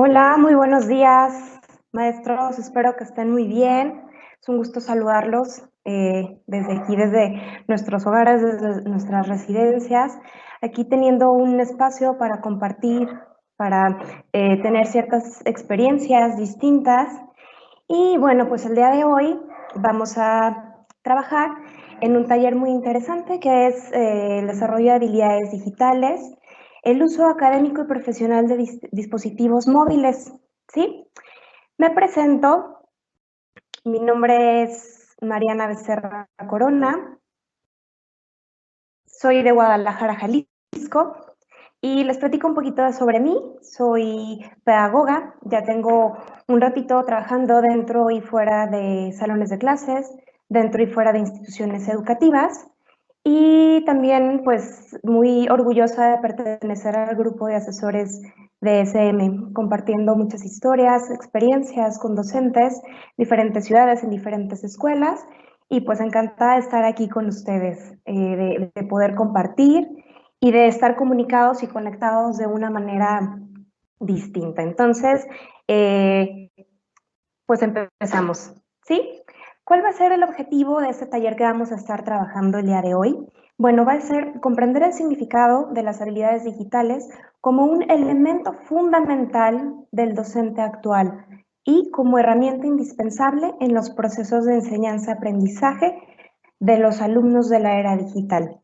Hola, muy buenos días, maestros. Espero que estén muy bien. Es un gusto saludarlos desde aquí, desde nuestros hogares, desde nuestras residencias, aquí teniendo un espacio para compartir, para tener ciertas experiencias distintas. Y bueno, pues el día de hoy vamos a trabajar en un taller muy interesante que es el desarrollo de habilidades digitales, el uso académico y profesional de dispositivos móviles, ¿sí? Me presento, mi nombre es Mariana Becerra Corona, soy de Guadalajara, Jalisco, y les platico un poquito sobre mí. Soy pedagoga, ya tengo un ratito trabajando dentro y fuera de salones de clases, dentro y fuera de instituciones educativas, y también pues muy orgullosa de pertenecer al grupo de asesores de SM, compartiendo muchas historias, experiencias con docentes, diferentes ciudades, en diferentes escuelas, y pues encantada de estar aquí con ustedes, de poder compartir y de estar comunicados y conectados de una manera distinta. Entonces, pues empezamos, ¿sí? ¿Cuál va a ser el objetivo de este taller que vamos a estar trabajando el día de hoy? Bueno, va a ser comprender el significado de las habilidades digitales como un elemento fundamental del docente actual y como herramienta indispensable en los procesos de enseñanza-aprendizaje de los alumnos de la era digital.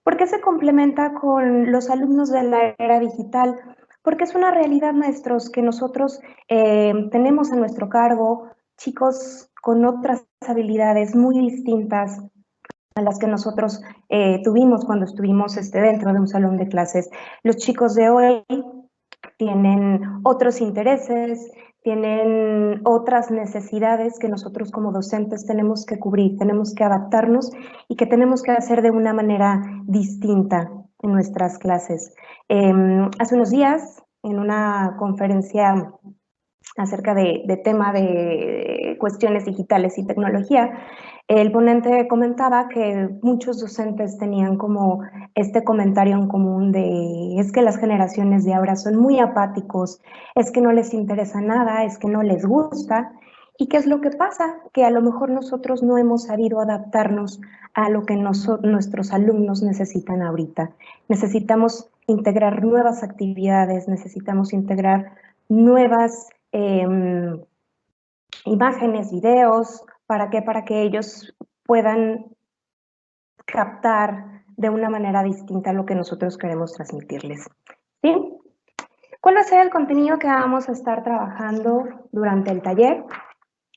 ¿Por qué se complementa con los alumnos de la era digital? Porque es una realidad, maestros, que nosotros tenemos a nuestro cargo chicos con otras habilidades muy distintas a las que nosotros tuvimos cuando estuvimos dentro de un salón de clases. Los chicos de hoy tienen otros intereses, tienen otras necesidades que nosotros como docentes tenemos que cubrir, tenemos que adaptarnos y que tenemos que hacer de una manera distinta en nuestras clases. Hace unos días, en una conferencia acerca de tema de cuestiones digitales y tecnología, el ponente comentaba que muchos docentes tenían como este comentario en común de es que las generaciones de ahora son muy apáticos, es que no les interesa nada, es que no les gusta. ¿Y qué es lo que pasa? Que a lo mejor nosotros no hemos sabido adaptarnos a lo que nuestros alumnos necesitan ahorita. Necesitamos integrar nuevas actividades, necesitamos integrar nuevas imágenes, videos, ¿para qué? Para que ellos puedan captar de una manera distinta lo que nosotros queremos transmitirles. ¿Sí? ¿Cuál va a ser el contenido que vamos a estar trabajando durante el taller?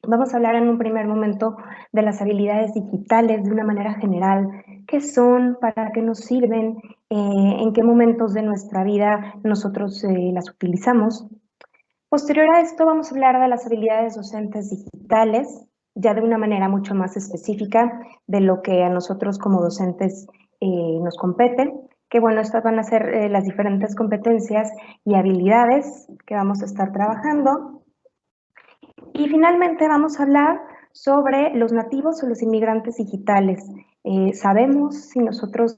Vamos a hablar en un primer momento de las habilidades digitales de una manera general. ¿Qué son? ¿Para qué nos sirven? ¿En qué momentos de nuestra vida nosotros las utilizamos? Posterior a esto vamos a hablar de las habilidades docentes digitales, ya de una manera mucho más específica de lo que a nosotros como docentes nos compete, que bueno, estas van a ser las diferentes competencias y habilidades que vamos a estar trabajando. Y finalmente vamos a hablar sobre los nativos o los inmigrantes digitales. Sabemos si nosotros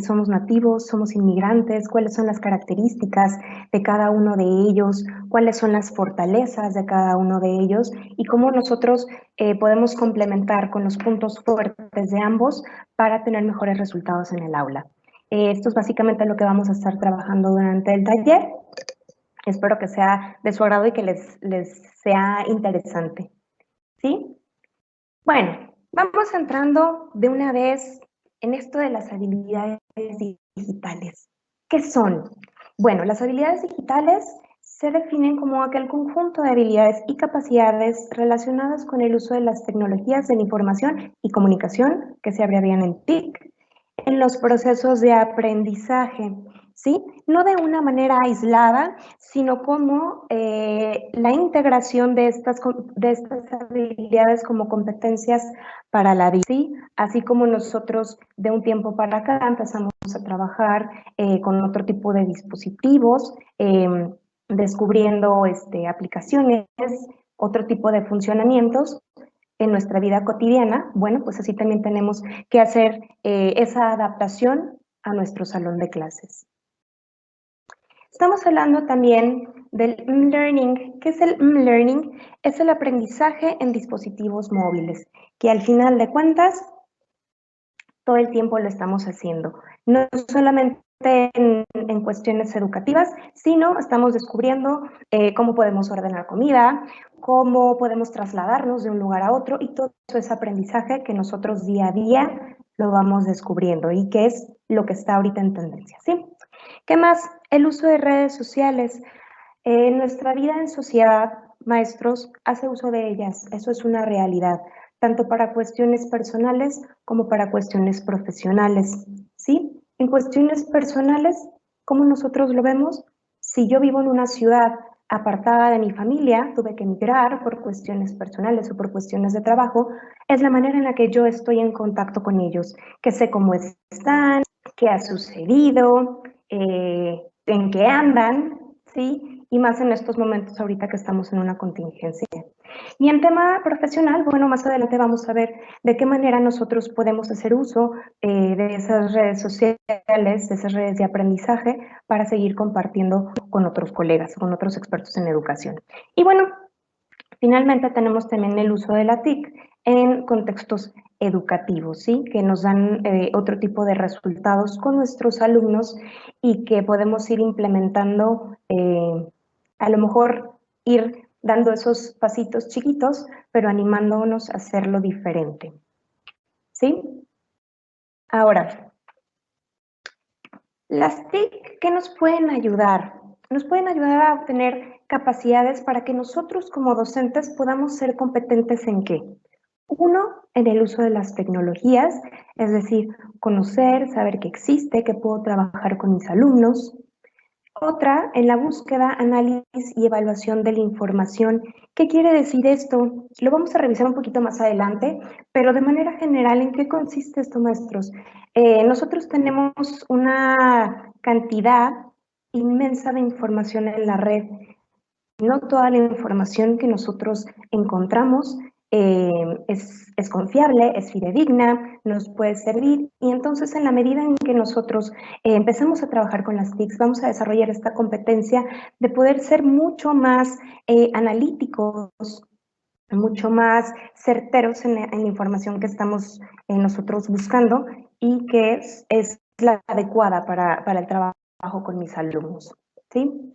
somos nativos, somos inmigrantes, cuáles son las características de cada uno de ellos, cuáles son las fortalezas de cada uno de ellos y cómo nosotros podemos complementar con los puntos fuertes de ambos para tener mejores resultados en el aula. Esto es básicamente lo que vamos a estar trabajando durante el taller. Espero que sea de su agrado y que les sea interesante, ¿sí? Bueno, vamos entrando de una vez en esto de las habilidades digitales. ¿Qué son? Bueno, las habilidades digitales se definen como aquel conjunto de habilidades y capacidades relacionadas con el uso de las tecnologías de la información y comunicación, que se abrevian en TIC, en los procesos de aprendizaje, ¿sí? No de una manera aislada, sino como la integración de estas habilidades como competencias para la vida, ¿sí? Así como nosotros de un tiempo para acá empezamos a trabajar con otro tipo de dispositivos, descubriendo aplicaciones, otro tipo de funcionamientos en nuestra vida cotidiana, bueno, pues así también tenemos que hacer esa adaptación a nuestro salón de clases. Estamos hablando también del learning. ¿Qué es el learning? Es el aprendizaje en dispositivos móviles, que al final de cuentas todo el tiempo lo estamos haciendo. No solamente en cuestiones educativas, sino estamos descubriendo cómo podemos ordenar comida, cómo podemos trasladarnos de un lugar a otro, y todo eso es aprendizaje que nosotros día a día lo vamos descubriendo y que es lo que está ahorita en tendencia, ¿sí? ¿Qué más? El uso de redes sociales. Nuestra vida en sociedad, maestros, hace uso de ellas. Eso es una realidad, tanto para cuestiones personales como para cuestiones profesionales, ¿sí? En cuestiones personales, ¿cómo nosotros lo vemos? Si yo vivo en una ciudad apartada de mi familia, tuve que emigrar por cuestiones personales o por cuestiones de trabajo, es la manera en la que yo estoy en contacto con ellos, que sé cómo están, qué ha sucedido, en qué andan, ¿sí? Y más en estos momentos ahorita que estamos en una contingencia. Y en tema profesional, bueno, más adelante vamos a ver de qué manera nosotros podemos hacer uso de esas redes sociales, de esas redes de aprendizaje para seguir compartiendo con otros colegas, con otros expertos en educación. Y bueno, finalmente tenemos también el uso de la TIC en contextos educativos, ¿sí? Que nos dan otro tipo de resultados con nuestros alumnos y que podemos ir implementando, a lo mejor ir dando esos pasitos chiquitos, pero animándonos a hacerlo diferente, ¿sí? Ahora, las TIC, ¿qué nos pueden ayudar? Nos pueden ayudar a obtener capacidades para que nosotros como docentes podamos ser competentes ¿en qué? Uno, en el uso de las tecnologías, es decir, conocer, saber que existe, que puedo trabajar con mis alumnos. Otra, en la búsqueda, análisis y evaluación de la información. ¿Qué quiere decir esto? Lo vamos a revisar un poquito más adelante, pero de manera general, ¿en qué consiste esto, maestros? Nosotros tenemos una cantidad inmensa de información en la red. No toda la información que nosotros encontramos es confiable, es fidedigna, nos puede servir, y entonces en la medida en que nosotros empezamos a trabajar con las TICs, vamos a desarrollar esta competencia de poder ser mucho más analíticos, mucho más certeros en la información que estamos nosotros buscando y que es la adecuada para el trabajo con mis alumnos, ¿sí?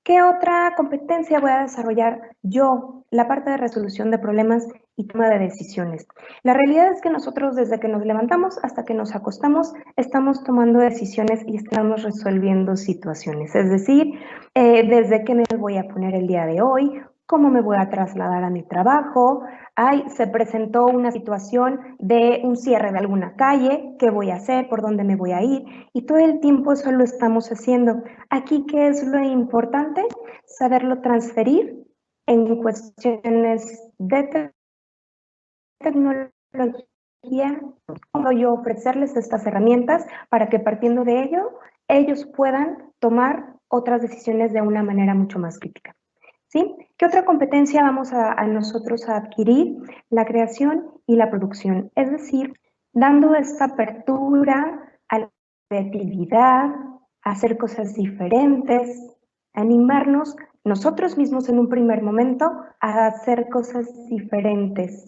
¿Qué otra competencia voy a desarrollar yo? La parte de resolución de problemas y toma de decisiones. La realidad es que nosotros desde que nos levantamos hasta que nos acostamos estamos tomando decisiones y estamos resolviendo situaciones. Es decir, desde qué me voy a poner el día de hoy, cómo me voy a trasladar a mi trabajo, se presentó una situación de un cierre de alguna calle, ¿qué voy a hacer? ¿Por dónde me voy a ir? Y todo el tiempo eso lo estamos haciendo. Aquí, ¿qué es lo importante? Saberlo transferir en cuestiones de tecnología, como yo ofrecerles estas herramientas para que partiendo de ello, ellos puedan tomar otras decisiones de una manera mucho más crítica. ¿Sí? ¿Qué otra competencia vamos a nosotros a adquirir? La creación y la producción, es decir, dando esta apertura a la creatividad, a hacer cosas diferentes, animarnos nosotros mismos en un primer momento a hacer cosas diferentes,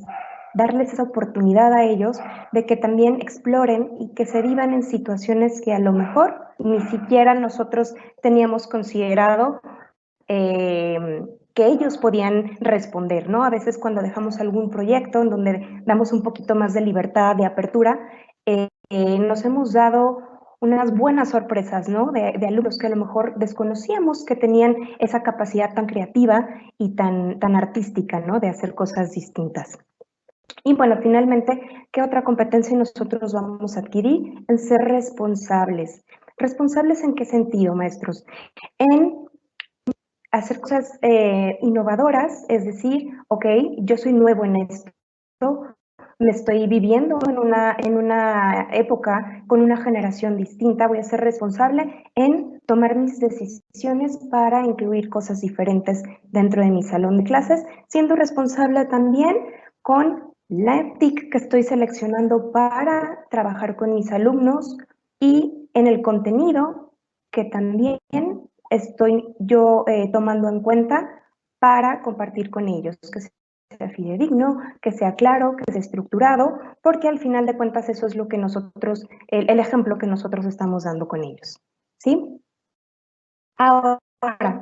darles esa oportunidad a ellos de que también exploren y que se vivan en situaciones que a lo mejor ni siquiera nosotros teníamos considerado que ellos podían responder, ¿no? A veces cuando dejamos algún proyecto en donde damos un poquito más de libertad, de apertura, nos hemos dado unas buenas sorpresas, ¿no? De alumnos que a lo mejor desconocíamos que tenían esa capacidad tan creativa y tan artística, ¿no? De hacer cosas distintas. Y bueno, finalmente, ¿qué otra competencia nosotros vamos a adquirir? En ser responsables. ¿Responsables en qué sentido, maestros? En hacer cosas innovadoras, es decir, ok, yo soy nuevo en esto, me estoy viviendo en una época con una generación distinta, voy a ser responsable en tomar mis decisiones para incluir cosas diferentes dentro de mi salón de clases, siendo responsable también con la TIC que estoy seleccionando para trabajar con mis alumnos y en el contenido que también estoy yo tomando en cuenta para compartir con ellos, que sea fidedigno, que sea claro, que sea estructurado, porque al final de cuentas eso es lo que nosotros, el ejemplo que nosotros estamos dando con ellos, ¿sí? Ahora,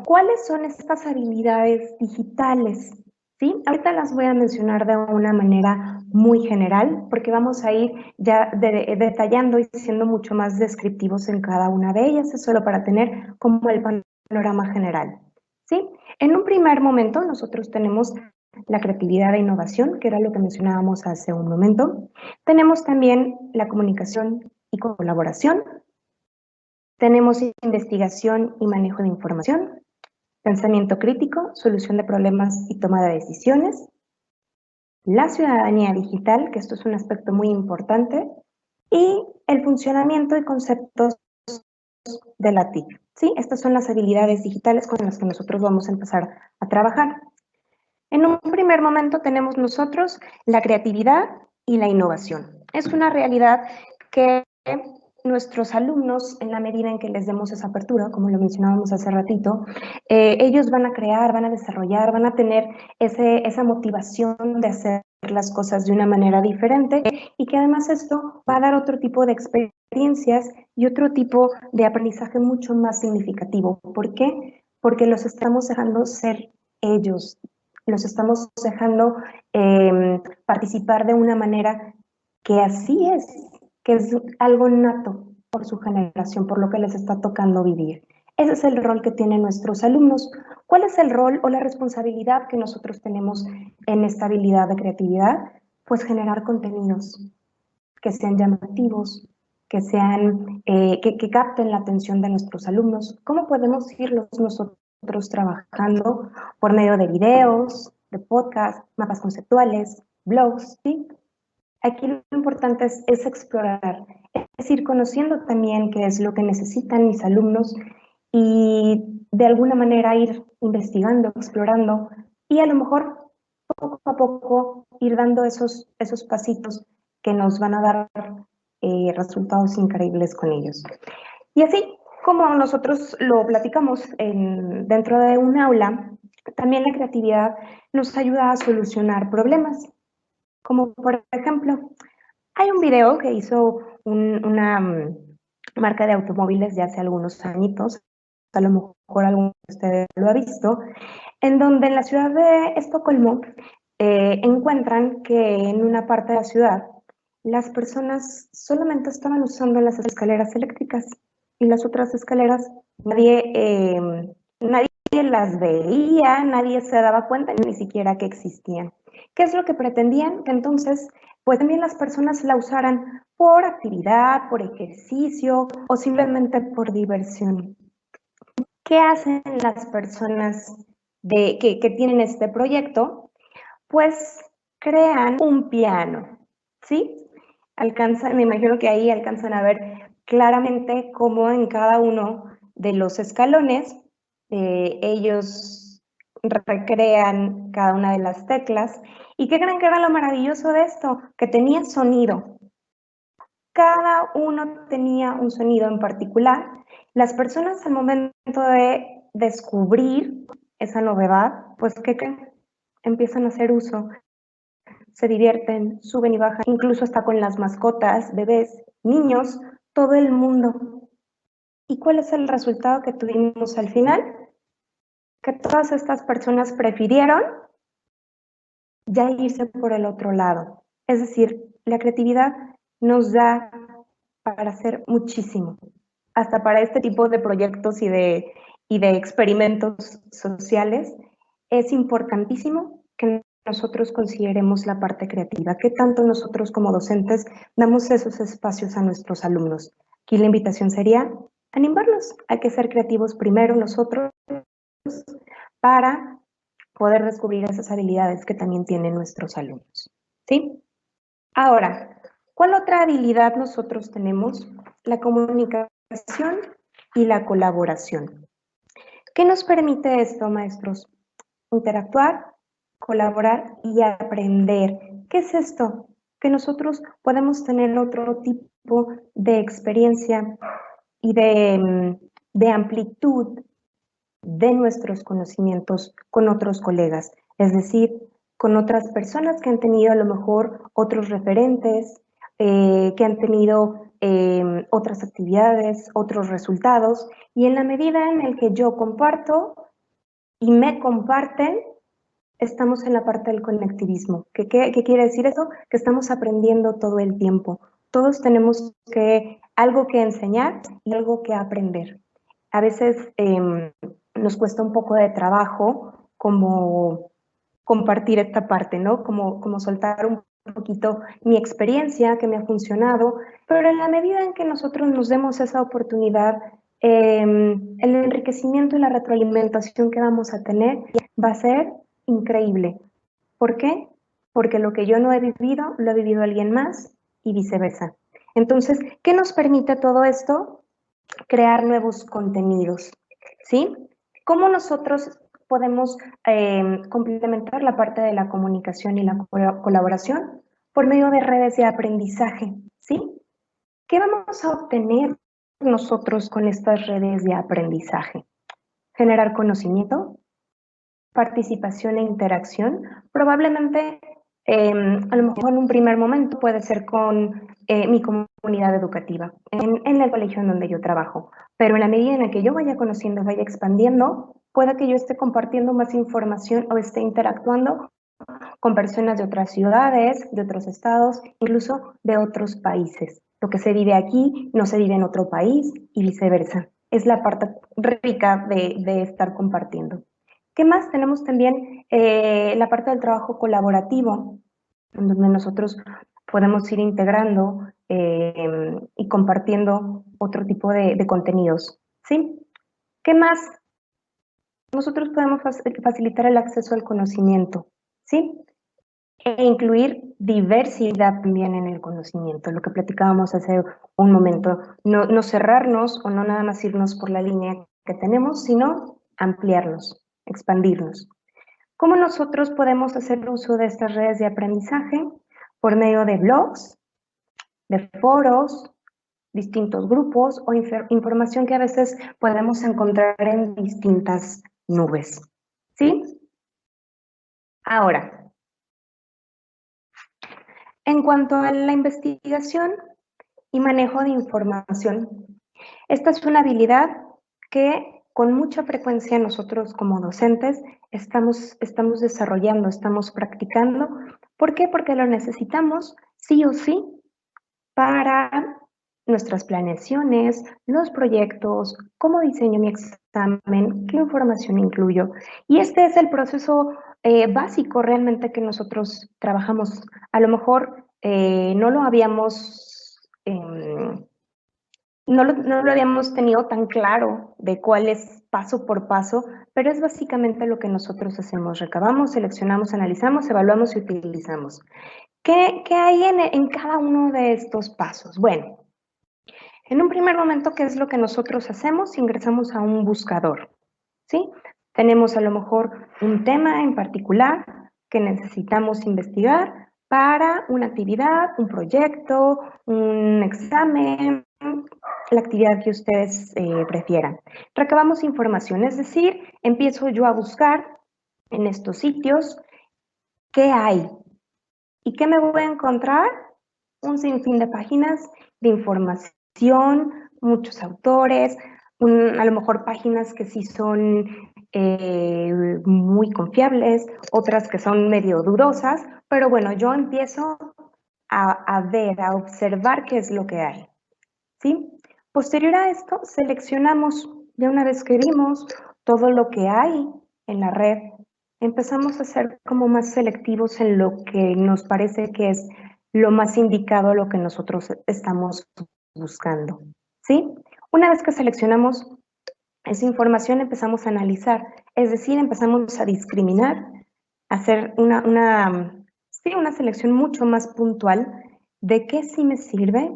¿cuáles son estas habilidades digitales? ¿Sí? Ahorita las voy a mencionar de una manera muy general, porque vamos a ir ya detallando y siendo mucho más descriptivos en cada una de ellas, es solo para tener como el panorama general. ¿Sí? En un primer momento nosotros tenemos la creatividad e innovación, que era lo que mencionábamos hace un momento. Tenemos también la comunicación y colaboración. Tenemos investigación y manejo de información, pensamiento crítico, solución de problemas y toma de decisiones, la ciudadanía digital, que esto es un aspecto muy importante, y el funcionamiento y conceptos de la TIC. ¿Sí? Estas son las habilidades digitales con las que nosotros vamos a empezar a trabajar. En un primer momento tenemos nosotros la creatividad y la innovación. Es una realidad que nuestros alumnos, en la medida en que les demos esa apertura, como lo mencionábamos hace ratito, ellos van a crear, van a desarrollar, van a tener esa motivación de hacer las cosas de una manera diferente y que además esto va a dar otro tipo de experiencias y otro tipo de aprendizaje mucho más significativo. ¿Por qué? Porque los estamos dejando ser ellos, los estamos dejando participar de una manera que así es, que es algo nato por su generación, por lo que les está tocando vivir. Ese es el rol que tienen nuestros alumnos. ¿Cuál es el rol o la responsabilidad que nosotros tenemos en esta habilidad de creatividad? Pues generar contenidos que sean llamativos, que sean, que capten la atención de nuestros alumnos. ¿Cómo podemos irlos nosotros trabajando? Por medio de videos, de podcasts, mapas conceptuales, blogs, ¿sí? Aquí lo importante es explorar, es ir conociendo también qué es lo que necesitan mis alumnos y de alguna manera ir investigando, explorando y a lo mejor poco a poco ir dando esos pasitos que nos van a dar resultados increíbles con ellos. Y así como nosotros lo platicamos dentro de un aula, también la creatividad nos ayuda a solucionar problemas. Como por ejemplo, hay un video que hizo una marca de automóviles de hace algunos añitos, a lo mejor alguno de ustedes lo ha visto, en donde en la ciudad de Estocolmo encuentran que en una parte de la ciudad las personas solamente estaban usando las escaleras eléctricas y las otras escaleras nadie las veía, nadie se daba cuenta ni siquiera que existían. ¿Qué es lo que pretendían? Que entonces pues también las personas la usaran por actividad, por ejercicio o simplemente por diversión. ¿Qué hacen las personas que tienen este proyecto? Pues crean un piano, ¿sí? Me imagino que ahí alcanzan a ver claramente cómo en cada uno de los escalones ellos recrean cada una de las teclas. ¿Y qué creen que era lo maravilloso de esto? Que tenía sonido. Cada uno tenía un sonido en particular. Las personas al momento de descubrir esa novedad, pues ¿qué creen? Empiezan a hacer uso, se divierten, suben y bajan, incluso hasta con las mascotas, bebés, niños, todo el mundo. ¿Y cuál es el resultado que tuvimos al final? Que todas estas personas prefirieron ya irse por el otro lado. Es decir, la creatividad nos da para hacer muchísimo, hasta para este tipo de proyectos y de experimentos sociales. Es importantísimo que nosotros consideremos la parte creativa, que tanto nosotros como docentes damos esos espacios a nuestros alumnos. Aquí la invitación sería animarlos a que ser creativos primero nosotros para poder descubrir esas habilidades que también tienen nuestros alumnos, ¿sí? Ahora, ¿cuál otra habilidad nosotros tenemos? La comunicación y la colaboración. ¿Qué nos permite esto, maestros? Interactuar, colaborar y aprender. ¿Qué es esto? Que nosotros podemos tener otro tipo de experiencia y de amplitud de nuestros conocimientos con otros colegas, es decir, con otras personas que han tenido a lo mejor otros referentes, que han tenido otras actividades, otros resultados, y en la medida en el que yo comparto y me comparten, estamos en la parte del conectivismo. ¿Qué quiere decir eso? Que estamos aprendiendo todo el tiempo. Todos tenemos algo que enseñar y algo que aprender. A veces nos cuesta un poco de trabajo como compartir esta parte, ¿no? Como soltar un poquito mi experiencia que me ha funcionado, pero en la medida en que nosotros nos demos esa oportunidad, el enriquecimiento y la retroalimentación que vamos a tener va a ser increíble. ¿Por qué? Porque lo que yo no he vivido, lo ha vivido alguien más y viceversa. Entonces, ¿qué nos permite todo esto? Crear nuevos contenidos, ¿sí? ¿Cómo nosotros podemos complementar la parte de la comunicación y la colaboración? Por medio de redes de aprendizaje, ¿sí? ¿Qué vamos a obtener nosotros con estas redes de aprendizaje? Generar conocimiento, participación e interacción. Probablemente, a lo mejor en un primer momento puede ser con mi comunidad educativa, en el colegio en donde yo trabajo, pero en la medida en la que yo vaya conociendo, vaya expandiendo, pueda que yo esté compartiendo más información o esté interactuando con personas de otras ciudades, de otros estados, incluso de otros países. Lo que se vive aquí no se vive en otro país y viceversa. Es la parte rica de estar compartiendo. ¿Qué más? Tenemos también la parte del trabajo colaborativo, en donde nosotros podemos ir integrando y compartiendo otro tipo de contenidos, ¿sí? ¿Qué más? Nosotros podemos facilitar el acceso al conocimiento, ¿sí? E incluir diversidad también en el conocimiento, lo que platicábamos hace un momento, no cerrarnos o no nada más irnos por la línea que tenemos, sino ampliarnos, expandirnos. ¿Cómo nosotros podemos hacer uso de estas redes de aprendizaje? Por medio de blogs, de foros, distintos grupos o información que a veces podemos encontrar en distintas nubes. ¿Sí? Ahora, en cuanto a la investigación y manejo de información, esta es una habilidad que con mucha frecuencia nosotros como docentes estamos desarrollando, estamos practicando. ¿Por qué? Porque lo necesitamos sí o sí para nuestras planeaciones, los proyectos, cómo diseño mi examen, qué información incluyo. Y este es el proceso básico realmente que nosotros trabajamos. A lo mejor no lo habíamos no lo habíamos tenido tan claro de cuál es paso por paso, pero es básicamente lo que nosotros hacemos. Recabamos, seleccionamos, analizamos, evaluamos y utilizamos. ¿Qué hay en cada uno de estos pasos? Bueno, en un primer momento, ¿qué es lo que nosotros hacemos? Ingresamos a un buscador, ¿sí? Tenemos a lo mejor un tema en particular que necesitamos investigar para una actividad, un proyecto, un examen, la actividad que ustedes prefieran. Recabamos información, es decir, empiezo yo a buscar en estos sitios qué hay y qué me voy a encontrar. Un sinfín de páginas de información, muchos autores, a lo mejor páginas que sí son muy confiables, otras que son medio dudosas, pero bueno, yo empiezo a ver, a observar qué es lo que hay, ¿sí? Posterior a esto, seleccionamos, ya una vez que vimos todo lo que hay en la red, empezamos a ser como más selectivos en lo que nos parece que es lo más indicado a lo que nosotros estamos buscando, ¿sí? Una vez que seleccionamos esa información, empezamos a analizar, es decir, empezamos a discriminar, a hacer sí, una selección mucho más puntual de qué sí me sirve,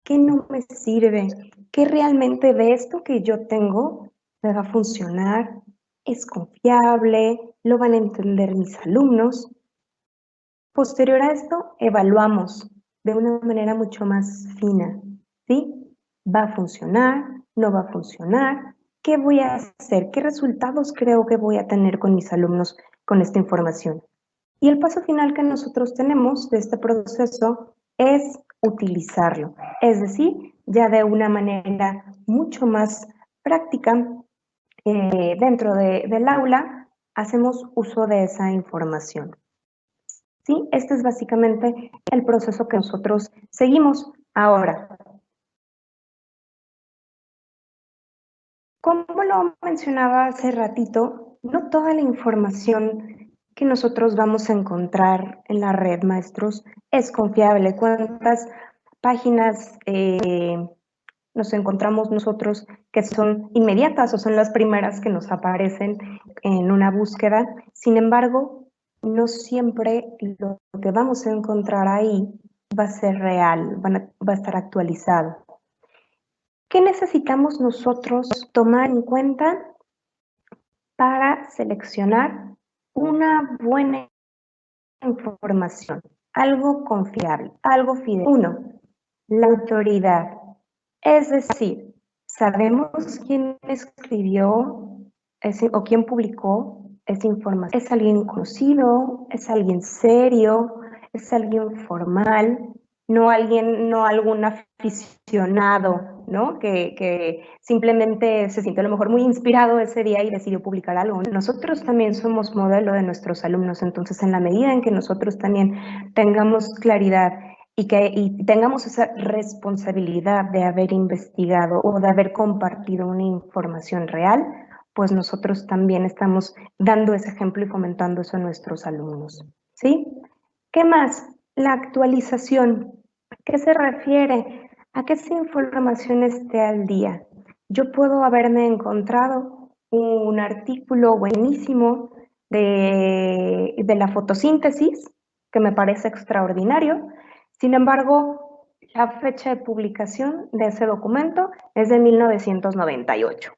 qué no me sirve, qué realmente de esto que yo tengo me va a funcionar, es confiable, lo van a entender mis alumnos. Posterior a esto, evaluamos de una manera mucho más fina, ¿sí? ¿Va a funcionar? ¿No va a funcionar? ¿Qué voy a hacer? ¿Qué resultados creo que voy a tener con mis alumnos con esta información? Y el paso final que nosotros tenemos de este proceso es utilizarlo, es decir, ya de una manera mucho más práctica dentro del aula, hacemos uso de esa información. ¿Sí? Este es básicamente el proceso que nosotros seguimos. Ahora, como lo mencionaba hace ratito, no toda la información que nosotros vamos a encontrar en la red, maestros, es confiable. ¿Cuántas páginas nos encontramos nosotros que son inmediatas o son las primeras que nos aparecen en una búsqueda? Sin embargo, no siempre lo que vamos a encontrar ahí va a ser real, va a estar actualizado. ¿Qué necesitamos nosotros tomar en cuenta para seleccionar una buena información, algo confiable, algo fidedigno? Uno, la autoridad. Es decir, sabemos quién escribió o quién publicó esa información. ¿Es alguien conocido? ¿Es alguien serio? ¿Es alguien formal? No algún aficionado, ¿no? Que simplemente se sintió a lo mejor muy inspirado ese día y decidió publicar algo. Nosotros también somos modelo de nuestros alumnos, entonces en la medida en que nosotros también tengamos claridad y tengamos esa responsabilidad de haber investigado o de haber compartido una información real, pues nosotros también estamos dando ese ejemplo y fomentando eso a nuestros alumnos, ¿sí? ¿Qué más? La actualización. ¿A qué se refiere? A que esa información esté al día. Yo puedo haberme encontrado un artículo buenísimo de la fotosíntesis, que me parece extraordinario. Sin embargo, la fecha de publicación de ese documento es de 1998.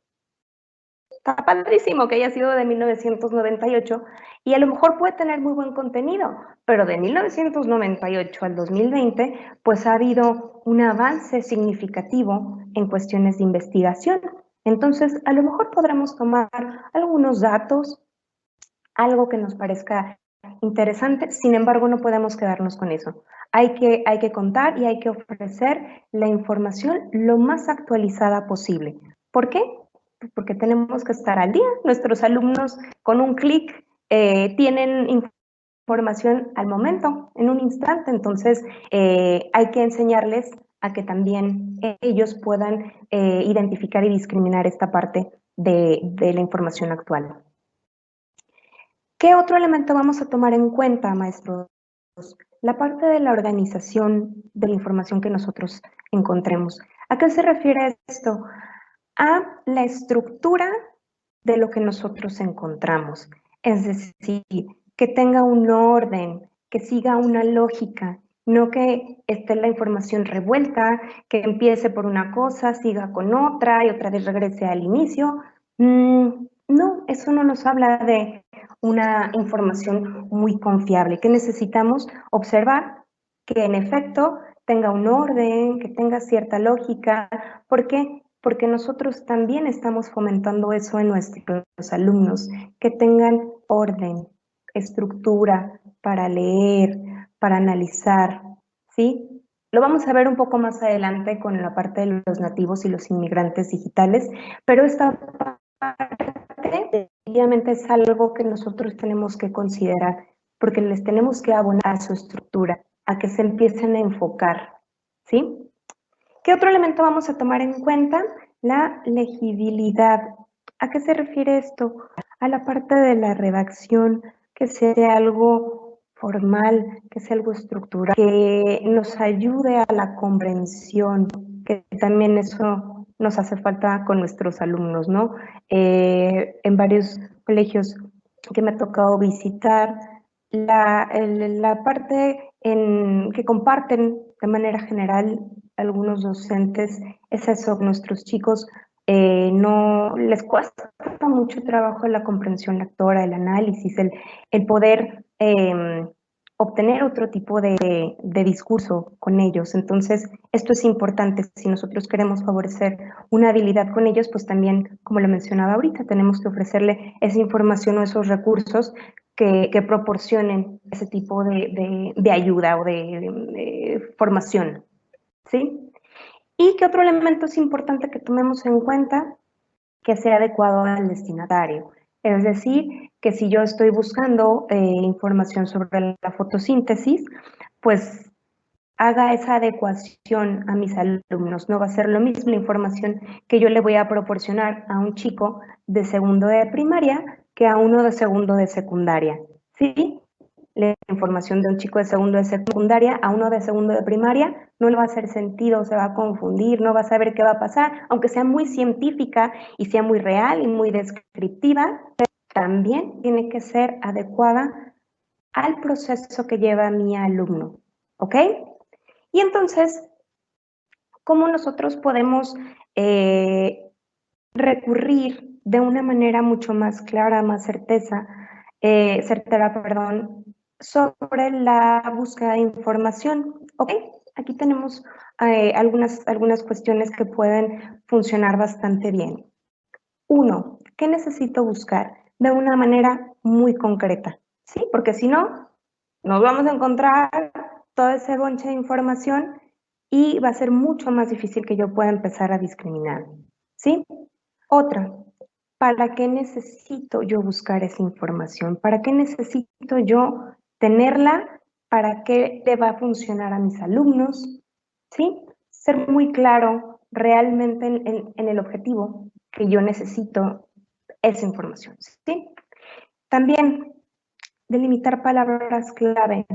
Está padrísimo que haya sido de 1998 y a lo mejor puede tener muy buen contenido, pero de 1998 al 2020, pues ha habido un avance significativo en cuestiones de investigación. Entonces, a lo mejor podremos tomar algunos datos, algo que nos parezca interesante, sin embargo, no podemos quedarnos con eso. Hay que contar y hay que ofrecer la información lo más actualizada posible. ¿Por qué? Porque tenemos que estar al día. Nuestros alumnos con un clic tienen información al momento, en un instante, entonces hay que enseñarles a que también ellos puedan identificar y discriminar esta parte de la información actual. ¿Qué otro elemento vamos a tomar en cuenta, maestros? La parte de la organización de la información que nosotros encontremos. ¿A qué se refiere esto? A la estructura de lo que nosotros encontramos. Es decir, que tenga un orden, que siga una lógica, no que esté la información revuelta, que empiece por una cosa, siga con otra y otra vez regrese al inicio. No, eso no nos habla de una información muy confiable, que necesitamos observar que en efecto tenga un orden, que tenga cierta lógica. ¿Por qué? Porque nosotros también estamos fomentando eso en nuestros alumnos, que tengan orden, estructura para leer, para analizar, ¿sí? Lo vamos a ver un poco más adelante con la parte de los nativos y los inmigrantes digitales, pero esta definitivamente es algo que nosotros tenemos que considerar, porque les tenemos que abonar a su estructura, a que se empiecen a enfocar, ¿sí? ¿Qué otro elemento vamos a tomar en cuenta? La legibilidad. ¿A qué se refiere esto? A la parte de la redacción, que sea algo formal, que sea algo estructural, que nos ayude a la comprensión, que también eso nos hace falta con nuestros alumnos, ¿no? En varios colegios que me ha tocado visitar, la parte que comparten de manera general algunos docentes es eso, nuestros chicos no les cuesta mucho trabajo la comprensión lectora, el análisis, el poder obtener otro tipo de discurso con ellos. Entonces, esto es importante. Si nosotros queremos favorecer una habilidad con ellos, pues también, como lo mencionaba ahorita, tenemos que ofrecerle esa información o esos recursos que proporcionen ese tipo de ayuda o de formación, ¿sí? ¿Y qué otro elemento es importante que tomemos en cuenta? Que sea adecuado al destinatario. Es decir, que si yo estoy buscando información sobre la fotosíntesis, pues haga esa adecuación a mis alumnos. No va a ser lo mismo la información que yo le voy a proporcionar a un chico de segundo de primaria que a uno de segundo de secundaria. ¿Sí? La información de un chico de segundo de secundaria a uno de segundo de primaria no le va a hacer sentido, se va a confundir, no va a saber qué va a pasar, aunque sea muy científica y sea muy real y muy descriptiva, también tiene que ser adecuada al proceso que lleva mi alumno, ¿ok? Y entonces, ¿cómo nosotros podemos recurrir de una manera mucho más clara, más certera, perdón, sobre la búsqueda de información? ¿Ok? Aquí tenemos algunas cuestiones que pueden funcionar bastante bien. Uno, ¿qué necesito buscar? De una manera muy concreta, ¿sí? Porque si no, nos vamos a encontrar todo ese bonche de información y va a ser mucho más difícil que yo pueda empezar a discriminar, ¿sí? Otra, ¿para qué necesito yo buscar esa información? ¿Para qué necesito yo tenerla? ¿Para qué le va a funcionar a mis alumnos? ¿Sí? Ser muy claro realmente en el objetivo que yo necesito esa información, ¿sí? También delimitar palabras clave.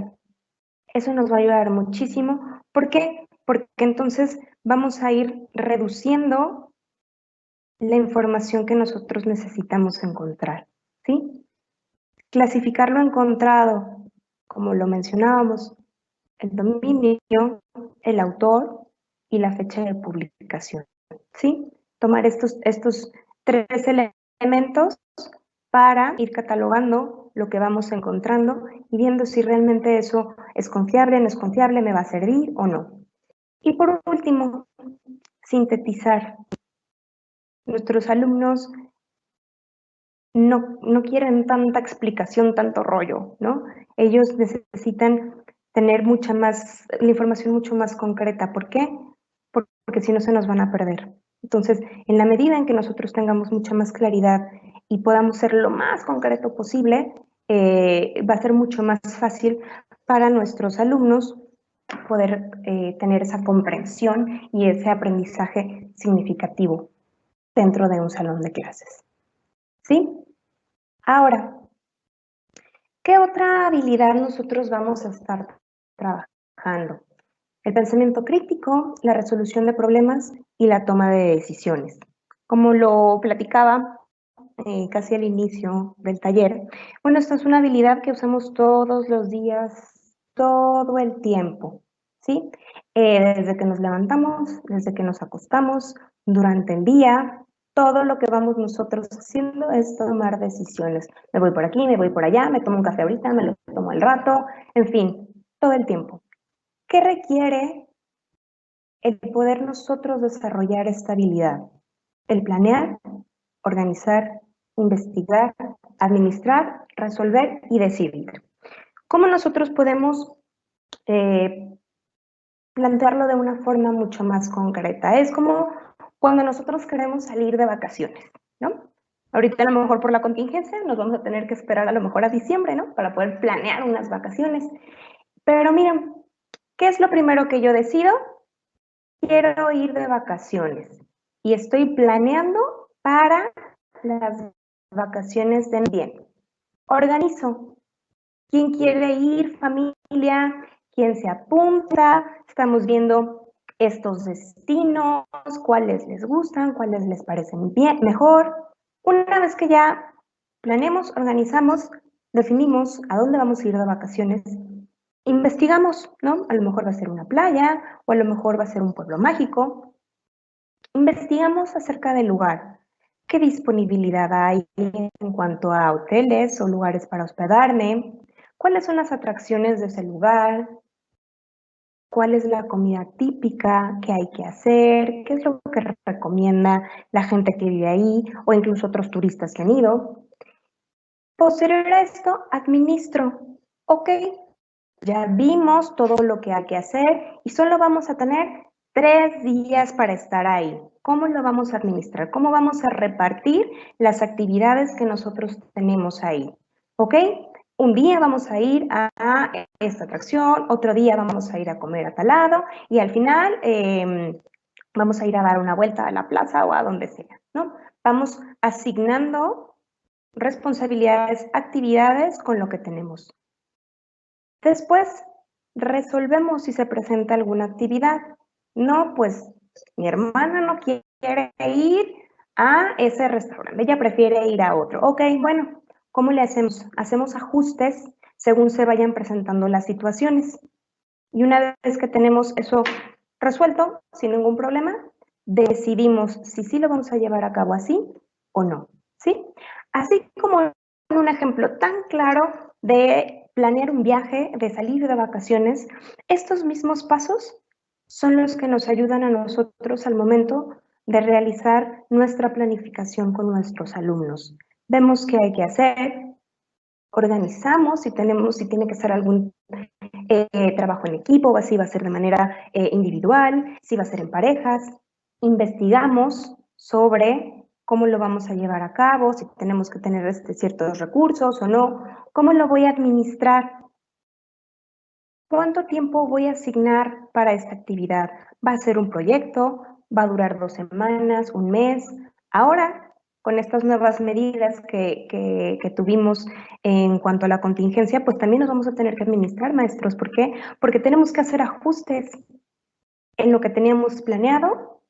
Eso nos va a ayudar muchísimo. ¿Por qué? Porque entonces vamos a ir reduciendo la información que nosotros necesitamos encontrar, ¿sí? Clasificar lo encontrado, como lo mencionábamos, el dominio, el autor y la fecha de publicación, ¿sí? Tomar estos tres elementos para ir catalogando lo que vamos encontrando y viendo si realmente eso es confiable, no es confiable, me va a servir o no. Y por último, sintetizar. Nuestros alumnos no quieren tanta explicación, tanto rollo, ¿no? Ellos necesitan tener la información mucho más concreta. ¿Por qué? Porque si no se nos van a perder. Entonces, en la medida en que nosotros tengamos mucha más claridad y podamos ser lo más concreto posible, va a ser mucho más fácil para nuestros alumnos poder tener esa comprensión y ese aprendizaje significativo dentro de un salón de clases. ¿Sí? Ahora, ¿qué otra habilidad nosotros vamos a estar trabajando? El pensamiento crítico, la resolución de problemas y la toma de decisiones. Como lo platicaba casi al inicio del taller, bueno, esta es una habilidad que usamos todos los días, todo el tiempo, ¿sí? Desde que nos levantamos, desde que nos acostamos, durante el día, todo lo que vamos nosotros haciendo es tomar decisiones. Me voy por aquí, me voy por allá, me tomo un café ahorita, me lo tomo al rato, en fin, todo el tiempo. ¿Qué requiere el poder nosotros desarrollar esta habilidad? El planear, organizar, investigar, administrar, resolver y decidir. ¿Cómo nosotros podemos plantearlo de una forma mucho más concreta? Es como cuando nosotros queremos salir de vacaciones, ¿no? Ahorita a lo mejor por la contingencia nos vamos a tener que esperar a lo mejor a diciembre, ¿no? Para poder planear unas vacaciones. Pero miren, ¿qué es lo primero que yo decido? Quiero ir de vacaciones y estoy planeando para las vacaciones de bien. Organizo. ¿Quién quiere ir? Familia. ¿Quién se apunta? Estamos viendo estos destinos, cuáles les gustan, cuáles les parecen bien, mejor. Una vez que ya planeamos, organizamos, definimos a dónde vamos a ir de vacaciones, investigamos, ¿no? A lo mejor va a ser una playa o a lo mejor va a ser un pueblo mágico. Investigamos acerca del lugar, qué disponibilidad hay en cuanto a hoteles o lugares para hospedarme, ¿Cuáles son las atracciones de ese lugar? ¿Cuál es la comida típica que hay que hacer? ¿Qué es lo que recomienda la gente que vive ahí o incluso otros turistas que han ido? Posterior a esto, administro. Ok, ya vimos todo lo que hay que hacer y solo vamos a tener 3 días para estar ahí. ¿Cómo lo vamos a administrar? ¿Cómo vamos a repartir las actividades que nosotros tenemos ahí? ¿Ok? Un día vamos a ir a esta atracción, otro día vamos a ir a comer a tal lado y al final vamos a ir a dar una vuelta a la plaza o a donde sea, ¿no? Vamos asignando responsabilidades, actividades con lo que tenemos. Después, resolvemos si se presenta alguna actividad. No, pues mi hermana no quiere ir a ese restaurante, ella prefiere ir a otro. Ok, bueno, ¿cómo le hacemos? Hacemos ajustes según se vayan presentando las situaciones. Y una vez que tenemos eso resuelto, sin ningún problema, decidimos si sí lo vamos a llevar a cabo así o no, ¿sí? Así como un ejemplo tan claro de planear un viaje, de salir de vacaciones, estos mismos pasos son los que nos ayudan a nosotros al momento de realizar nuestra planificación con nuestros alumnos. Vemos qué hay que hacer, organizamos si tiene que ser algún trabajo en equipo, o si va a ser de manera individual, si va a ser en parejas. Investigamos sobre cómo lo vamos a llevar a cabo, si tenemos que tener ciertos recursos o no, cómo lo voy a administrar, cuánto tiempo voy a asignar para esta actividad. ¿Va a ser un proyecto? ¿Va a durar 2 semanas, un mes? Ahora, con estas nuevas medidas que tuvimos en cuanto a la contingencia, pues también nos vamos a tener que administrar, maestros. ¿Por qué? Porque tenemos que hacer ajustes en lo que teníamos planeado,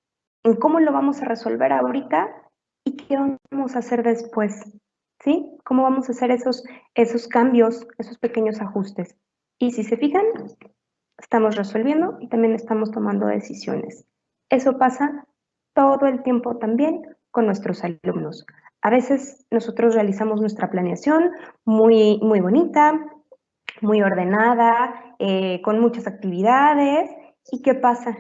en cómo lo vamos a resolver ahorita y qué vamos a hacer después, ¿sí? ¿Cómo vamos a hacer esos cambios, esos pequeños ajustes? Y si se fijan, estamos resolviendo y también estamos tomando decisiones. Eso pasa todo el tiempo también con nuestros alumnos. A veces nosotros realizamos nuestra planeación muy, muy bonita, muy ordenada, con muchas actividades. ¿Y qué pasa?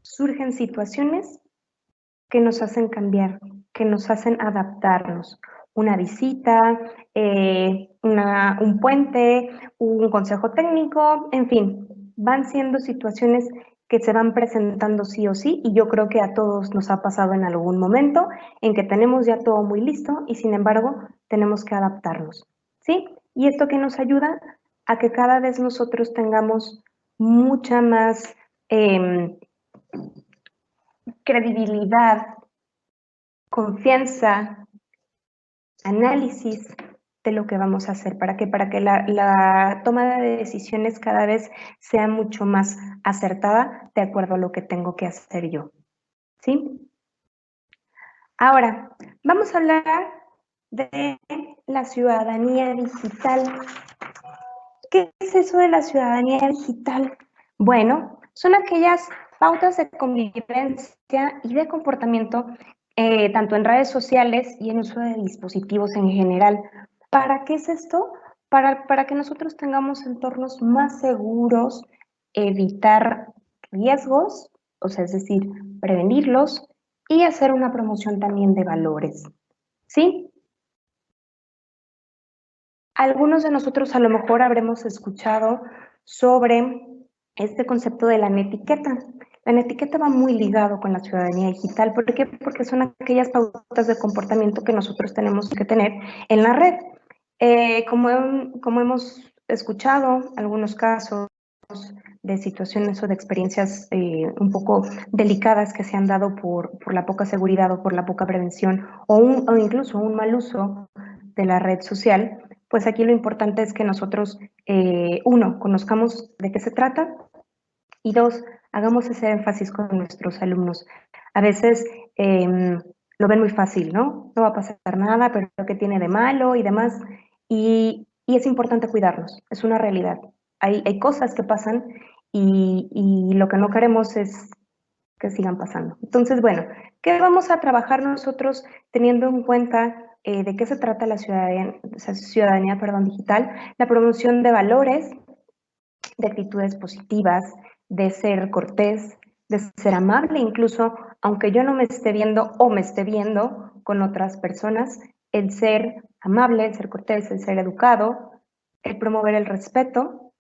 Surgen situaciones que nos hacen cambiar, que nos hacen adaptarnos. Una visita, un puente, un consejo técnico, en fin, van siendo situaciones que se van presentando sí o sí, y yo creo que a todos nos ha pasado en algún momento en que tenemos ya todo muy listo y sin embargo tenemos que adaptarnos, ¿sí? Y esto que nos ayuda a que cada vez nosotros tengamos mucha más credibilidad, confianza, análisis de lo que vamos a hacer. ¿Para qué? Para que la toma de decisiones cada vez sea mucho más acertada de acuerdo a lo que tengo que hacer yo. ¿Sí? Ahora, vamos a hablar de la ciudadanía digital. ¿Qué es eso de la ciudadanía digital? Bueno, son aquellas pautas de convivencia y de comportamiento, tanto en redes sociales y en uso de dispositivos en general. ¿Para qué es esto? Para que nosotros tengamos entornos más seguros, evitar riesgos, o sea, es decir, prevenirlos y hacer una promoción también de valores. ¿Sí? Algunos de nosotros a lo mejor habremos escuchado sobre este concepto de la netiqueta. La netiqueta va muy ligado con la ciudadanía digital. ¿Por qué? Porque son aquellas pautas de comportamiento que nosotros tenemos que tener en la red. Como hemos escuchado, algunos casos de situaciones o de experiencias un poco delicadas que se han dado por la poca seguridad o por la poca prevención o incluso un mal uso de la red social, pues aquí lo importante es que nosotros, uno, conozcamos de qué se trata y dos, hagamos ese énfasis con nuestros alumnos. A veces lo ven muy fácil, ¿no? No va a pasar nada, pero ¿qué tiene de malo y demás? Y es importante cuidarnos, es una realidad. Hay cosas que pasan y lo que no queremos es que sigan pasando. Entonces, bueno, ¿qué vamos a trabajar nosotros teniendo en cuenta de qué se trata la ciudadanía, digital, la promoción de valores, de actitudes positivas, de ser cortés, de ser amable, incluso aunque yo no me esté viendo o me esté viendo con otras personas, el ser amable, el ser cortés, el ser educado, el promover el respeto.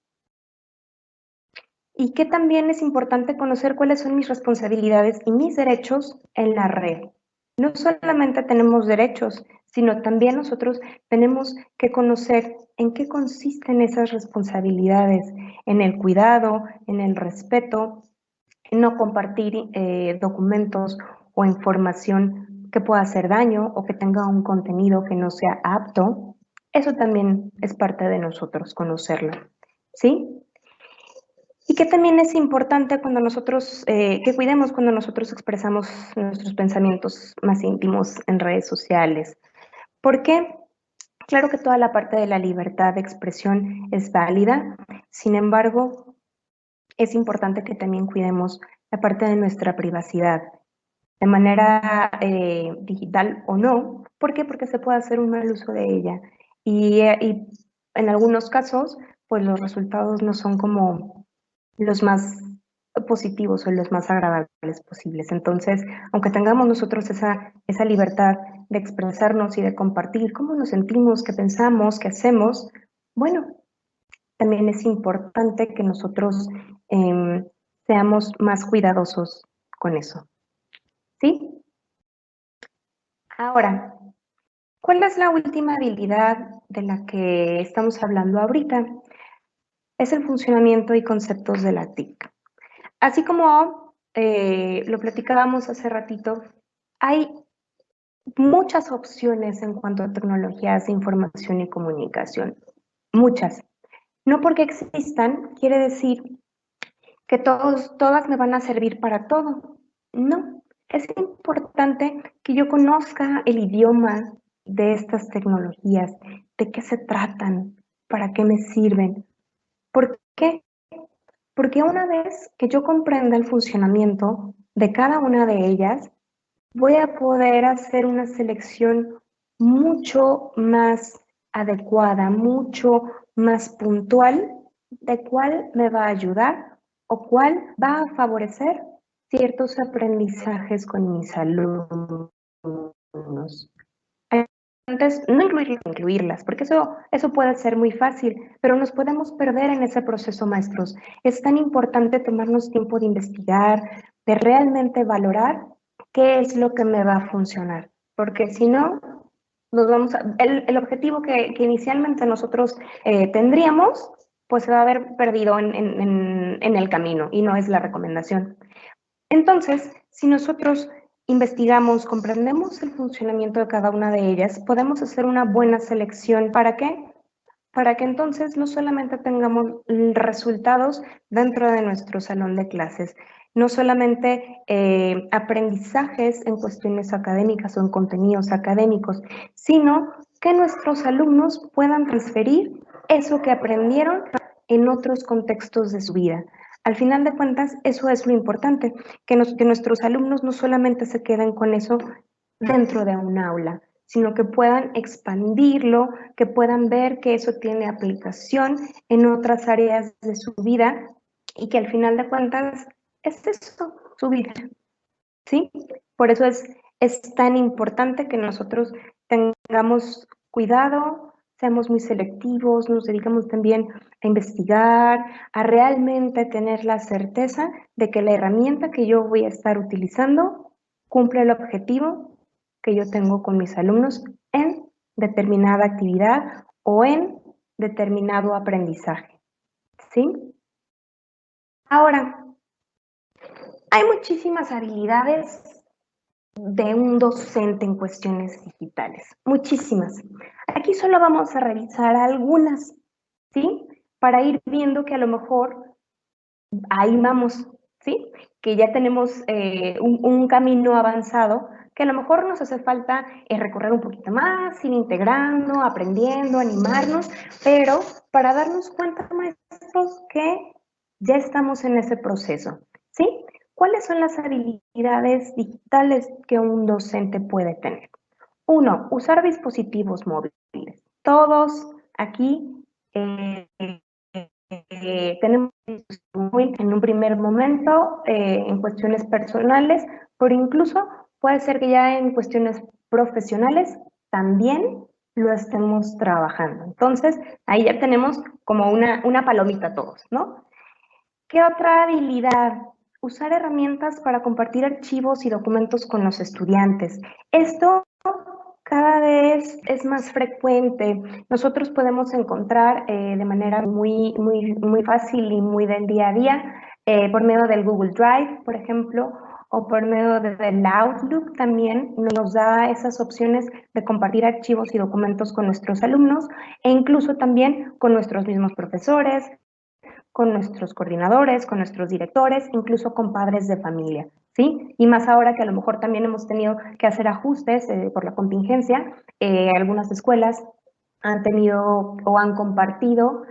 Y que también es importante conocer cuáles son mis responsabilidades y mis derechos en la red. No solamente tenemos derechos, sino también nosotros tenemos que conocer en qué consisten esas responsabilidades, en el cuidado, en el respeto, en no compartir documentos o información que pueda hacer daño o que tenga un contenido que no sea apto. Eso también es parte de nosotros conocerlo, ¿sí? Y que también es importante cuando nosotros, que cuidemos cuando nosotros expresamos nuestros pensamientos más íntimos en redes sociales. ¿Por qué? Claro que toda la parte de la libertad de expresión es válida, sin embargo, es importante que también cuidemos la parte de nuestra privacidad, de manera digital o no. ¿Por qué? Porque se puede hacer un mal uso de ella. Y en algunos casos, pues los resultados no son como los más positivos o los más agradables posibles. Entonces, aunque tengamos nosotros esa libertad de expresarnos y de compartir cómo nos sentimos, qué pensamos, qué hacemos, bueno, también es importante que nosotros seamos más cuidadosos con eso. ¿Sí? Ahora, ¿cuál es la última habilidad de la que estamos hablando ahorita? Es el funcionamiento y conceptos de la TIC. Así como lo platicábamos hace ratito, hay muchas opciones en cuanto a tecnologías de información y comunicación. Muchas. No porque existan quiere decir que todas me van a servir para todo. No. Es importante que yo conozca el idioma de estas tecnologías, de qué se tratan, para qué me sirven. ¿Por qué? Porque una vez que yo comprenda el funcionamiento de cada una de ellas, voy a poder hacer una selección mucho más adecuada, mucho más puntual de cuál me va a ayudar o cuál va a favorecer ciertos aprendizajes con mis alumnos. Entonces, no incluirlas, porque eso puede ser muy fácil, pero nos podemos perder en ese proceso, maestros. Es tan importante tomarnos tiempo de investigar, de realmente valorar qué es lo que me va a funcionar, porque si no, el objetivo que inicialmente nosotros tendríamos, pues se va a haber perdido en el camino y no es la recomendación. Entonces, si nosotros investigamos, comprendemos el funcionamiento de cada una de ellas, podemos hacer una buena selección. ¿Para qué? Para que entonces no solamente tengamos resultados dentro de nuestro salón de clases, no solamente aprendizajes en cuestiones académicas o en contenidos académicos, sino que nuestros alumnos puedan transferir eso que aprendieron en otros contextos de su vida. Al final de cuentas, eso es lo importante, que nuestros alumnos no solamente se queden con eso dentro de un aula, sino que puedan expandirlo, que puedan ver que eso tiene aplicación en otras áreas de su vida y que al final de cuentas es eso, su vida, ¿sí? Por eso es tan importante que nosotros tengamos cuidado, seamos muy selectivos, nos dedicamos también a investigar, a realmente tener la certeza de que la herramienta que yo voy a estar utilizando cumple el objetivo que yo tengo con mis alumnos en determinada actividad o en determinado aprendizaje, ¿sí? Ahora, hay muchísimas habilidades de un docente en cuestiones digitales, muchísimas. Aquí solo vamos a revisar algunas, ¿sí? Para ir viendo que a lo mejor ahí vamos, ¿sí? Que ya tenemos un camino avanzado, que a lo mejor nos hace falta recorrer un poquito más, ir integrando, aprendiendo, animarnos, pero para darnos cuenta, maestros, que ya estamos en ese proceso, ¿sí? ¿Cuáles son las habilidades digitales que un docente puede tener? Uno, usar dispositivos móviles. Todos aquí tenemos móvil en un primer momento en cuestiones personales, pero incluso puede ser que ya en cuestiones profesionales también lo estemos trabajando. Entonces, ahí ya tenemos como una palomita todos, ¿no? ¿Qué otra habilidad? Usar herramientas para compartir archivos y documentos con los estudiantes. Esto cada vez es más frecuente. Nosotros podemos encontrar de manera muy fácil y muy del día a día, por medio del Google Drive, por ejemplo, o por medio del Outlook también nos da esas opciones de compartir archivos y documentos con nuestros alumnos e incluso también con nuestros mismos profesores, con nuestros coordinadores, con nuestros directores, incluso con padres de familia, ¿sí? Y más ahora que a lo mejor también hemos tenido que hacer ajustes por la contingencia, algunas escuelas han tenido o han compartido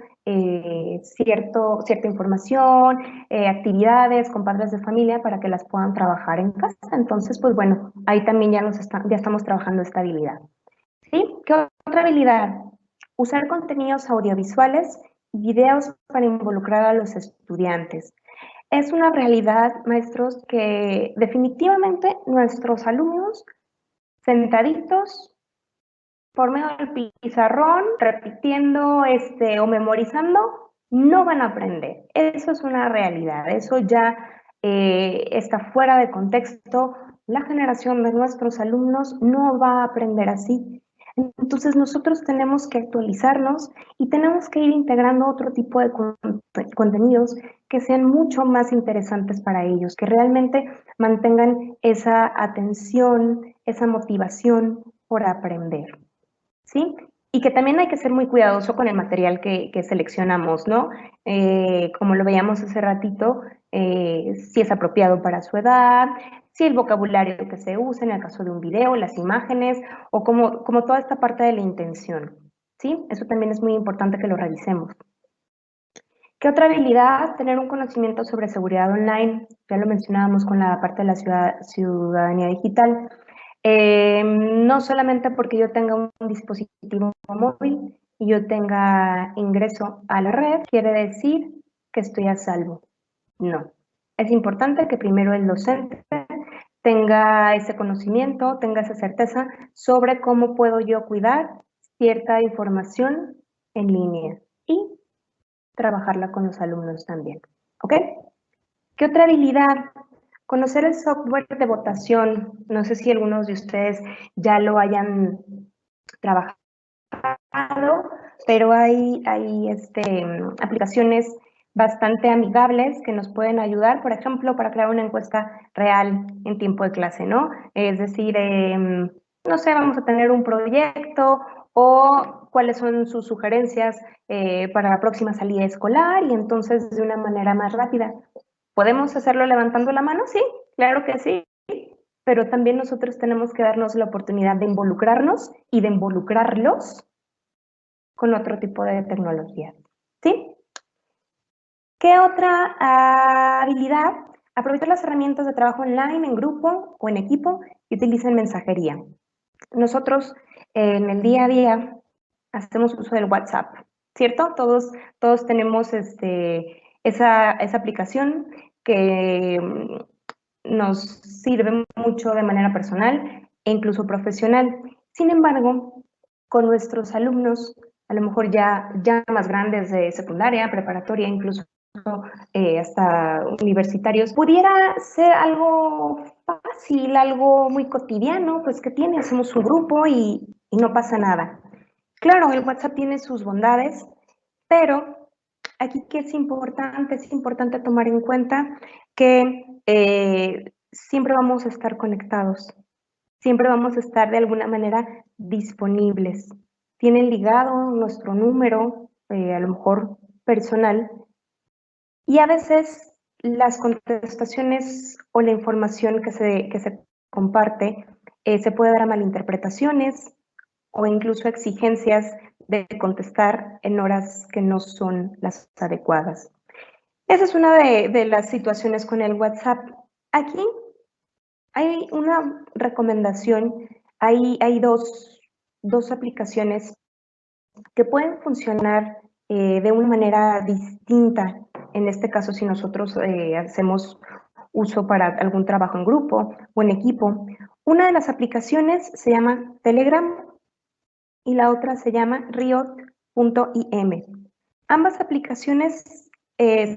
cierta información, actividades con padres de familia para que las puedan trabajar en casa. Entonces, pues bueno, ahí también ya estamos trabajando esta habilidad. ¿Sí? ¿Qué otra habilidad? Usar contenidos audiovisuales y videos para involucrar a los estudiantes. Es una realidad, maestros, que definitivamente nuestros alumnos sentaditos por medio del pizarrón, repitiendo o memorizando, no van a aprender. Eso es una realidad, eso ya está fuera de contexto. La generación de nuestros alumnos no va a aprender así. Entonces nosotros tenemos que actualizarnos y tenemos que ir integrando otro tipo de contenidos que sean mucho más interesantes para ellos, que realmente mantengan esa atención, esa motivación por aprender. ¿Sí? Y que también hay que ser muy cuidadoso con el material que seleccionamos, ¿no? Como lo veíamos hace ratito, si es apropiado para su edad, si el vocabulario que se usa en el caso de un video, las imágenes, o como toda esta parte de la intención, ¿sí? Eso también es muy importante que lo revisemos. ¿Qué otra habilidad? Tener un conocimiento sobre seguridad online. Ya lo mencionábamos con la parte de la ciudadanía digital. No solamente porque yo tenga un dispositivo móvil y yo tenga ingreso a la red, quiere decir que estoy a salvo. No. Es importante que primero el docente tenga ese conocimiento, tenga esa certeza sobre cómo puedo yo cuidar cierta información en línea y trabajarla con los alumnos también. ¿Ok? ¿Qué otra habilidad? Conocer el software de votación. No sé si algunos de ustedes ya lo hayan trabajado, pero hay aplicaciones bastante amigables que nos pueden ayudar, por ejemplo, para crear una encuesta real en tiempo de clase, ¿no? Es decir, no sé, vamos a tener un proyecto o cuáles son sus sugerencias para la próxima salida escolar y entonces de una manera más rápida. ¿Podemos hacerlo levantando la mano? Sí, claro que sí, pero también nosotros tenemos que darnos la oportunidad de involucrarnos y de involucrarlos con otro tipo de tecnología. ¿Sí? ¿Qué otra habilidad? Aprovechar las herramientas de trabajo online, en grupo o en equipo y utilicen mensajería. Nosotros en el día a día hacemos uso del WhatsApp, ¿cierto? Todos tenemos esa aplicación que nos sirve mucho de manera personal e incluso profesional. Sin embargo, con nuestros alumnos, a lo mejor ya más grandes de secundaria, preparatoria, incluso hasta universitarios, pudiera ser algo fácil, algo muy cotidiano, pues que tiene, hacemos un grupo y no pasa nada. Claro, el WhatsApp tiene sus bondades, pero aquí que es importante tomar en cuenta que siempre vamos a estar conectados, siempre vamos a estar de alguna manera disponibles. Tienen ligado nuestro número, a lo mejor personal, y a veces las contestaciones o la información que se comparte se puede dar a malinterpretaciones o incluso exigencias de contestar en horas que no son las adecuadas. Esa es una de las situaciones con el WhatsApp. Aquí hay una recomendación hay dos aplicaciones que pueden funcionar de una manera distinta. En este caso, si nosotros hacemos uso para algún trabajo en grupo o en equipo. Una de las aplicaciones se llama Telegram y la otra se llama Riot.im. Ambas aplicaciones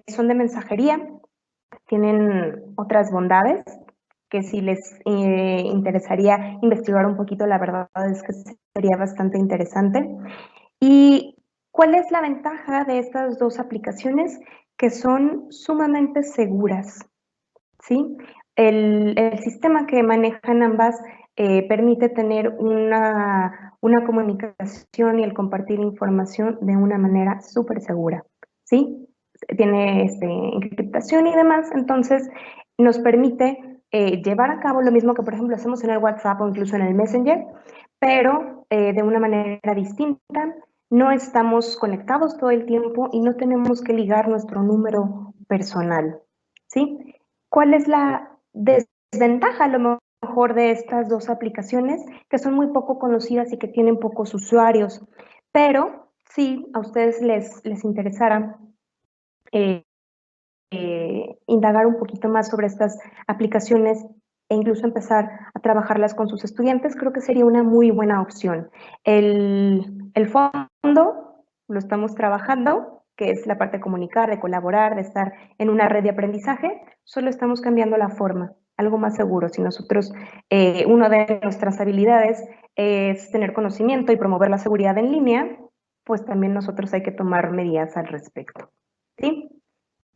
son de mensajería, tienen otras bondades que si les interesaría investigar un poquito, la verdad es que sería bastante interesante. ¿Y cuál es la ventaja de estas dos aplicaciones? Que son sumamente seguras, ¿sí? El sistema que manejan ambas permite tener una comunicación y el compartir información de una manera súper segura, ¿sí? Tiene encriptación y demás, entonces nos permite llevar a cabo lo mismo que, por ejemplo, hacemos en el WhatsApp o incluso en el Messenger, pero de una manera distinta. No estamos conectados todo el tiempo y no tenemos que ligar nuestro número personal, ¿sí? ¿Cuál es la desventaja a lo mejor de estas dos aplicaciones? Que son muy poco conocidas y que tienen pocos usuarios, pero si a ustedes les interesara eh, indagar un poquito más sobre estas aplicaciones e incluso empezar a trabajarlas con sus estudiantes, creo que sería una muy buena opción. El fondo lo estamos trabajando, que es la parte de comunicar, de colaborar, de estar en una red de aprendizaje, solo estamos cambiando la forma, algo más seguro. Si nosotros, una de nuestras habilidades es tener conocimiento y promover la seguridad en línea, pues también nosotros hay que tomar medidas al respecto, ¿sí?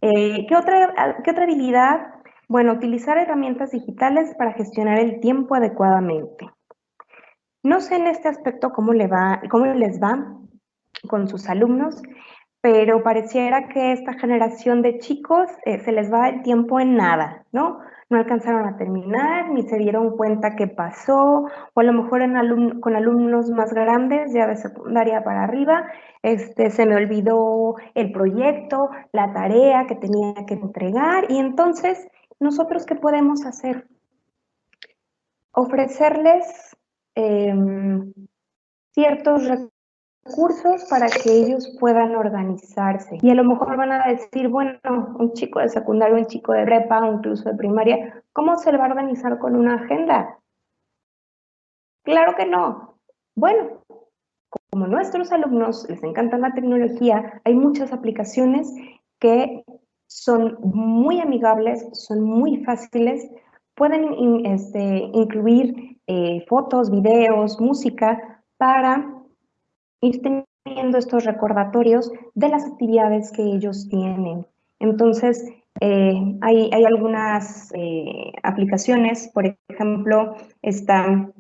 ¿Qué otra habilidad? Bueno, utilizar herramientas digitales para gestionar el tiempo adecuadamente. No sé en este aspecto cómo les va con sus alumnos, pero pareciera que esta generación de chicos se les va el tiempo en nada, ¿no? No alcanzaron a terminar, ni se dieron cuenta qué pasó, o a lo mejor con alumnos más grandes, ya de secundaria para arriba, se me olvidó el proyecto, la tarea que tenía que entregar, y entonces, ¿nosotros qué podemos hacer? Ofrecerles ciertos recursos para que ellos puedan organizarse. Y a lo mejor van a decir, bueno, un chico de secundaria, un chico de prepa, incluso de primaria, ¿cómo se le va a organizar con una agenda? Claro que no. Bueno, como a nuestros alumnos les encanta la tecnología, hay muchas aplicaciones que son muy amigables, son muy fáciles, pueden incluir fotos, videos, música para ir teniendo estos recordatorios de las actividades que ellos tienen. Entonces, hay algunas aplicaciones, por ejemplo, está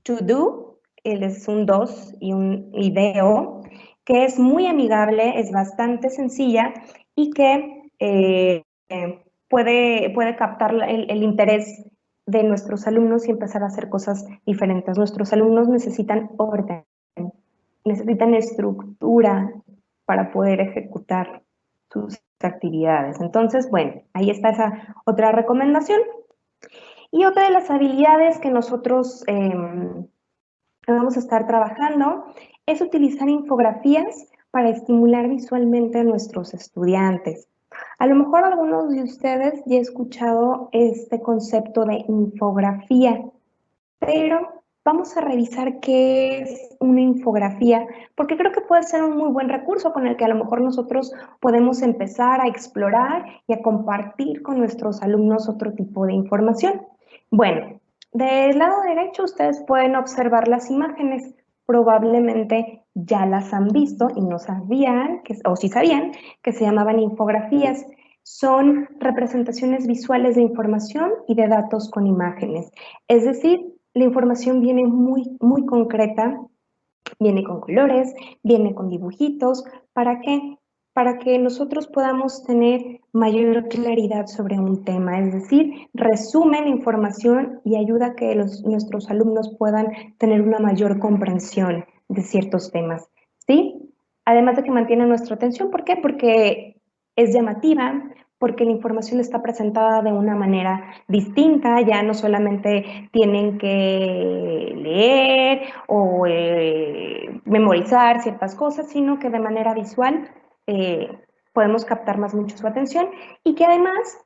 To Do, él es un 2 y un video, que es muy amigable, es bastante sencilla y que puede captar el interés de nuestros alumnos y empezar a hacer cosas diferentes. Nuestros alumnos necesitan orden, necesitan estructura para poder ejecutar sus actividades. Entonces, bueno, ahí está esa otra recomendación. Y otra de las habilidades que nosotros vamos a estar trabajando es utilizar infografías para estimular visualmente a nuestros estudiantes. A lo mejor algunos de ustedes ya han escuchado este concepto de infografía, pero vamos a revisar qué es una infografía, porque creo que puede ser un muy buen recurso con el que a lo mejor nosotros podemos empezar a explorar y a compartir con nuestros alumnos otro tipo de información. Bueno, del lado derecho ustedes pueden observar las imágenes, probablemente ya las han visto y no sabían, o sí sabían, que se llamaban infografías. Son representaciones visuales de información y de datos con imágenes. Es decir, la información viene muy concreta, viene con colores, viene con dibujitos. ¿Para qué? Para que nosotros podamos tener mayor claridad sobre un tema, es decir, resume la información y ayuda a que nuestros alumnos puedan tener una mayor comprensión de ciertos temas, ¿sí? Además de que mantiene nuestra atención, ¿por qué? Porque es llamativa, porque la información está presentada de una manera distinta, ya no solamente tienen que leer o memorizar ciertas cosas, sino que de manera visual podemos captar más mucho su atención y que además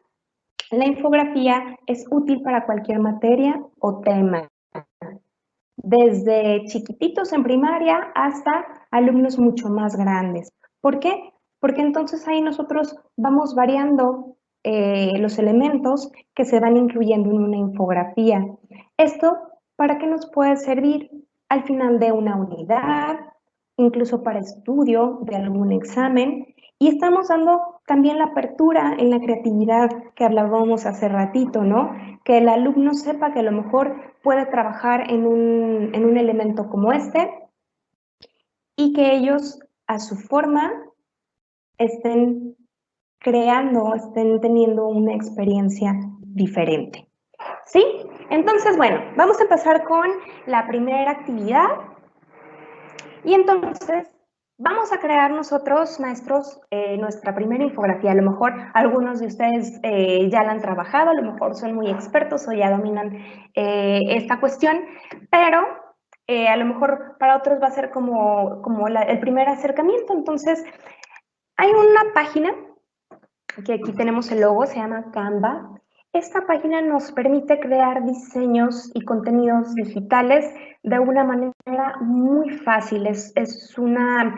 la infografía es útil para cualquier materia o tema, desde chiquititos en primaria hasta alumnos mucho más grandes. ¿Por qué? Porque entonces ahí nosotros vamos variando los elementos que se van incluyendo en una infografía. Esto, ¿para qué nos puede servir? Al final de una unidad, incluso para estudio de algún examen, y estamos dando también la apertura en la creatividad que hablábamos hace ratito, ¿no? Que el alumno sepa que a lo mejor puede trabajar en un elemento como este y que ellos a su forma estén creando, estén teniendo una experiencia diferente. ¿Sí? Entonces, bueno, vamos a empezar con la primera actividad. Y entonces vamos a crear nosotros, maestros, nuestra primera infografía. A lo mejor algunos de ustedes ya la han trabajado, a lo mejor son muy expertos o ya dominan esta cuestión, pero a lo mejor para otros va a ser como el primer acercamiento. Entonces, hay una página, que aquí tenemos el logo, se llama Canva. Esta página nos permite crear diseños y contenidos digitales de una manera muy fácil. Es una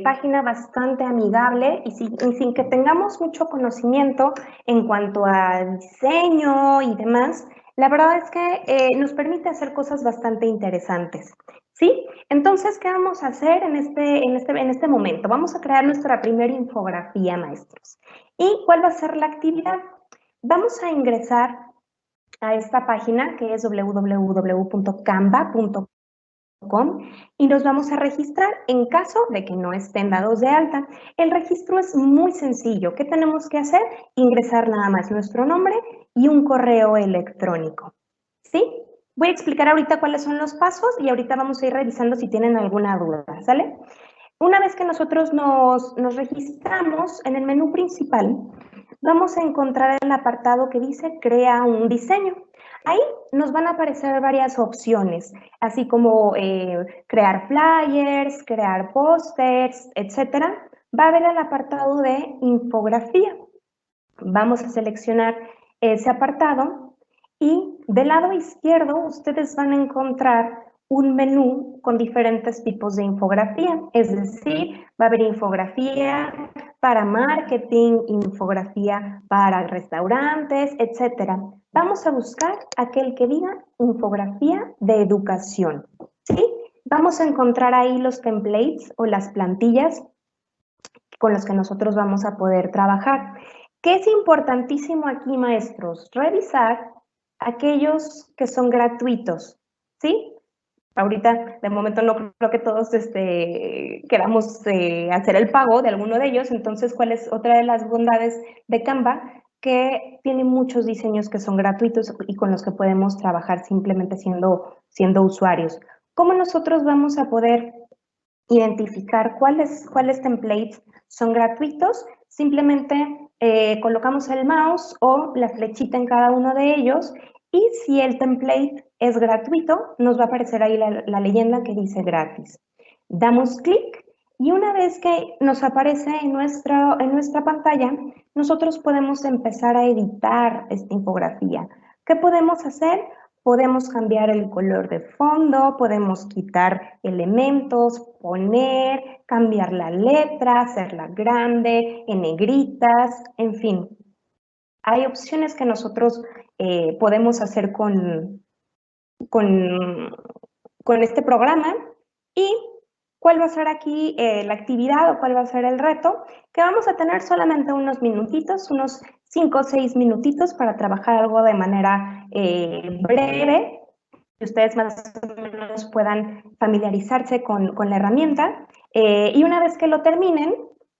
página bastante amigable y sin que tengamos mucho conocimiento en cuanto a diseño y demás, la verdad es que nos permite hacer cosas bastante interesantes. ¿Sí? Entonces, ¿qué vamos a hacer en este momento? Vamos a crear nuestra primera infografía, maestros. ¿Y cuál va a ser la actividad? Vamos a ingresar a esta página que es www.canva.com y nos vamos a registrar en caso de que no estén dados de alta. El registro es muy sencillo. ¿Qué tenemos que hacer? Ingresar nada más nuestro nombre y un correo electrónico. ¿Sí? Voy a explicar ahorita cuáles son los pasos y ahorita vamos a ir revisando si tienen alguna duda, ¿sale? Una vez que nosotros nos registramos en el menú principal, vamos a encontrar el apartado que dice Crea un diseño. Ahí nos van a aparecer varias opciones, así como crear flyers, crear pósters, etcétera. Va a haber el apartado de infografía. Vamos a seleccionar ese apartado y del lado izquierdo ustedes van a encontrar un menú con diferentes tipos de infografía, es decir, va a haber infografía para marketing, infografía para restaurantes, etcétera. Vamos a buscar aquel que diga infografía de educación, ¿sí? Vamos a encontrar ahí los templates o las plantillas con los que nosotros vamos a poder trabajar. ¿Qué es importantísimo aquí, maestros? Revisar aquellos que son gratuitos, ¿sí? Ahorita, de momento, no creo que todos queramos hacer el pago de alguno de ellos. Entonces, ¿cuál es otra de las bondades de Canva? Que tiene muchos diseños que son gratuitos y con los que podemos trabajar simplemente siendo usuarios. ¿Cómo nosotros vamos a poder identificar cuáles templates son gratuitos? Simplemente colocamos el mouse o la flechita en cada uno de ellos y si el template es gratuito, nos va a aparecer ahí la leyenda que dice gratis. Damos clic y una vez que nos aparece en nuestra pantalla, nosotros podemos empezar a editar esta infografía. ¿Qué podemos hacer? Podemos cambiar el color de fondo, podemos quitar elementos, poner, cambiar la letra, hacerla grande, en negritas, en fin. Hay opciones que nosotros podemos hacer con este programa. ¿Y cuál va a ser aquí la actividad o cuál va a ser el reto? Que vamos a tener solamente unos minutitos, unos 5 o 6 minutitos para trabajar algo de manera breve, que ustedes más o menos puedan familiarizarse con la herramienta. Y una vez que lo terminen,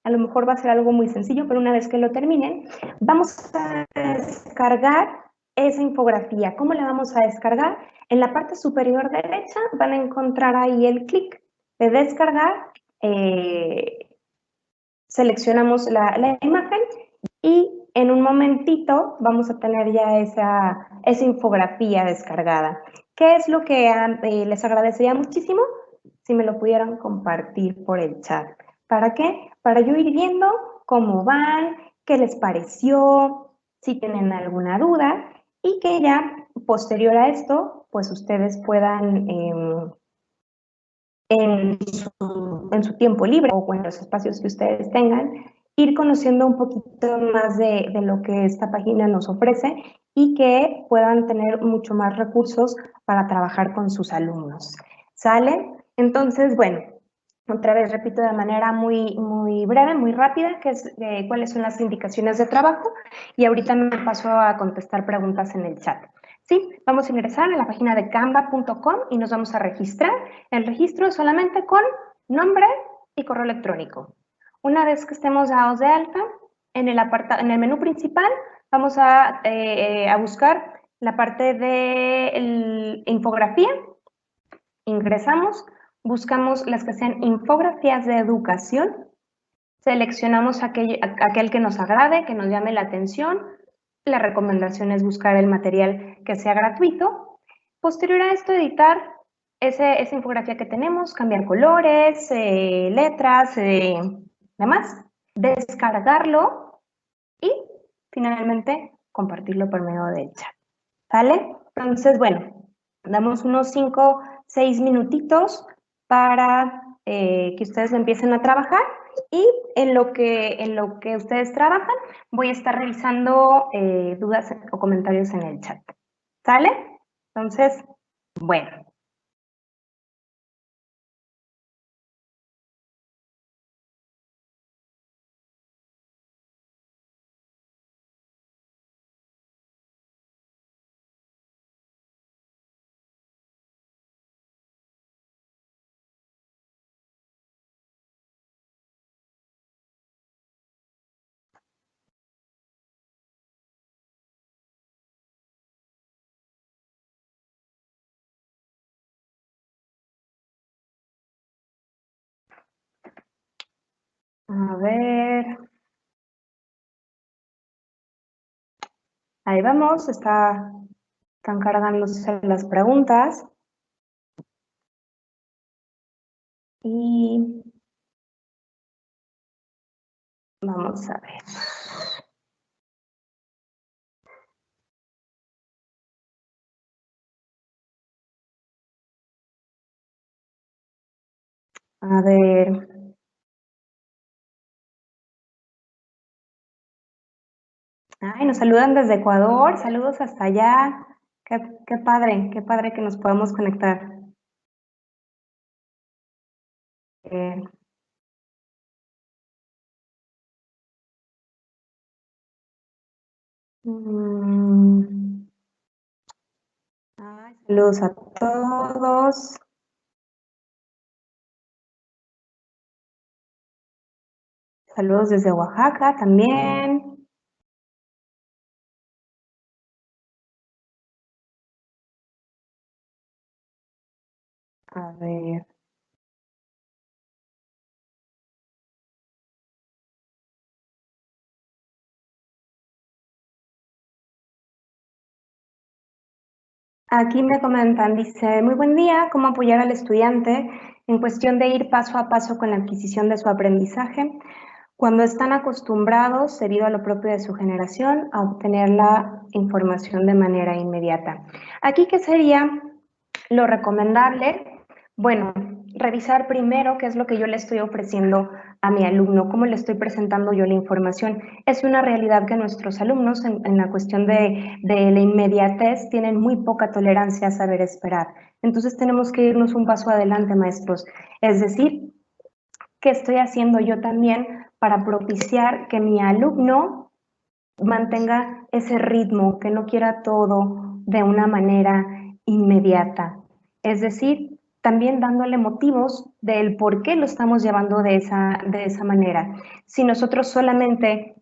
a lo mejor va a ser algo muy sencillo, pero una vez que lo terminen, vamos a descargar esa infografía. ¿Cómo la vamos a descargar? En la parte superior derecha van a encontrar ahí el clic de descargar. Seleccionamos la imagen y en un momentito vamos a tener ya esa infografía descargada. ¿Qué es lo que les agradecería muchísimo? Si me lo pudieran compartir por el chat. ¿Para qué? Para yo ir viendo cómo van, qué les pareció, si tienen alguna duda y que ya posterior a esto, pues ustedes puedan en su tiempo libre o en los espacios que ustedes tengan, ir conociendo un poquito más de lo que esta página nos ofrece y que puedan tener mucho más recursos para trabajar con sus alumnos. ¿Sale? Entonces, bueno, otra vez repito de manera muy breve, muy rápida, cuáles son las indicaciones de trabajo y ahorita me paso a contestar preguntas en el chat. Sí, vamos a ingresar a la página de canva.com y nos vamos a registrar. El registro es solamente con nombre y correo electrónico. Una vez que estemos dados de alta, en el menú principal vamos a buscar la parte de infografía. Ingresamos, buscamos las que sean infografías de educación, seleccionamos aquel que nos agrade, que nos llame la atención. La recomendación es buscar el material que sea gratuito. Posterior a esto, editar esa infografía que tenemos, cambiar colores, letras, demás, descargarlo y finalmente compartirlo por medio del chat. ¿Sale? Entonces, bueno, damos unos 5, 6 minutitos para que ustedes empiecen a trabajar y en lo que ustedes trabajan voy a estar revisando dudas o comentarios en el chat. ¿Sale? Entonces, bueno. A ver. Ahí vamos, están cargándose las preguntas. Y vamos a ver. A ver. Ay, nos saludan desde Ecuador, saludos hasta allá. Qué padre que nos podamos conectar. Eh, ay, saludos a todos. Saludos desde Oaxaca también. A ver. Aquí me comentan, dice, muy buen día, ¿cómo apoyar al estudiante en cuestión de ir paso a paso con la adquisición de su aprendizaje cuando están acostumbrados, debido a lo propio de su generación, a obtener la información de manera inmediata? Aquí, ¿qué sería lo recomendable? Bueno, revisar primero qué es lo que yo le estoy ofreciendo a mi alumno, cómo le estoy presentando yo la información. Es una realidad que nuestros alumnos en la cuestión de la inmediatez tienen muy poca tolerancia a saber esperar. Entonces tenemos que irnos un paso adelante, maestros. Es decir, ¿qué estoy haciendo yo también para propiciar que mi alumno mantenga ese ritmo, que no quiera todo de una manera inmediata? Es decir, también dándole motivos del por qué lo estamos llevando de esa manera. Si nosotros solamente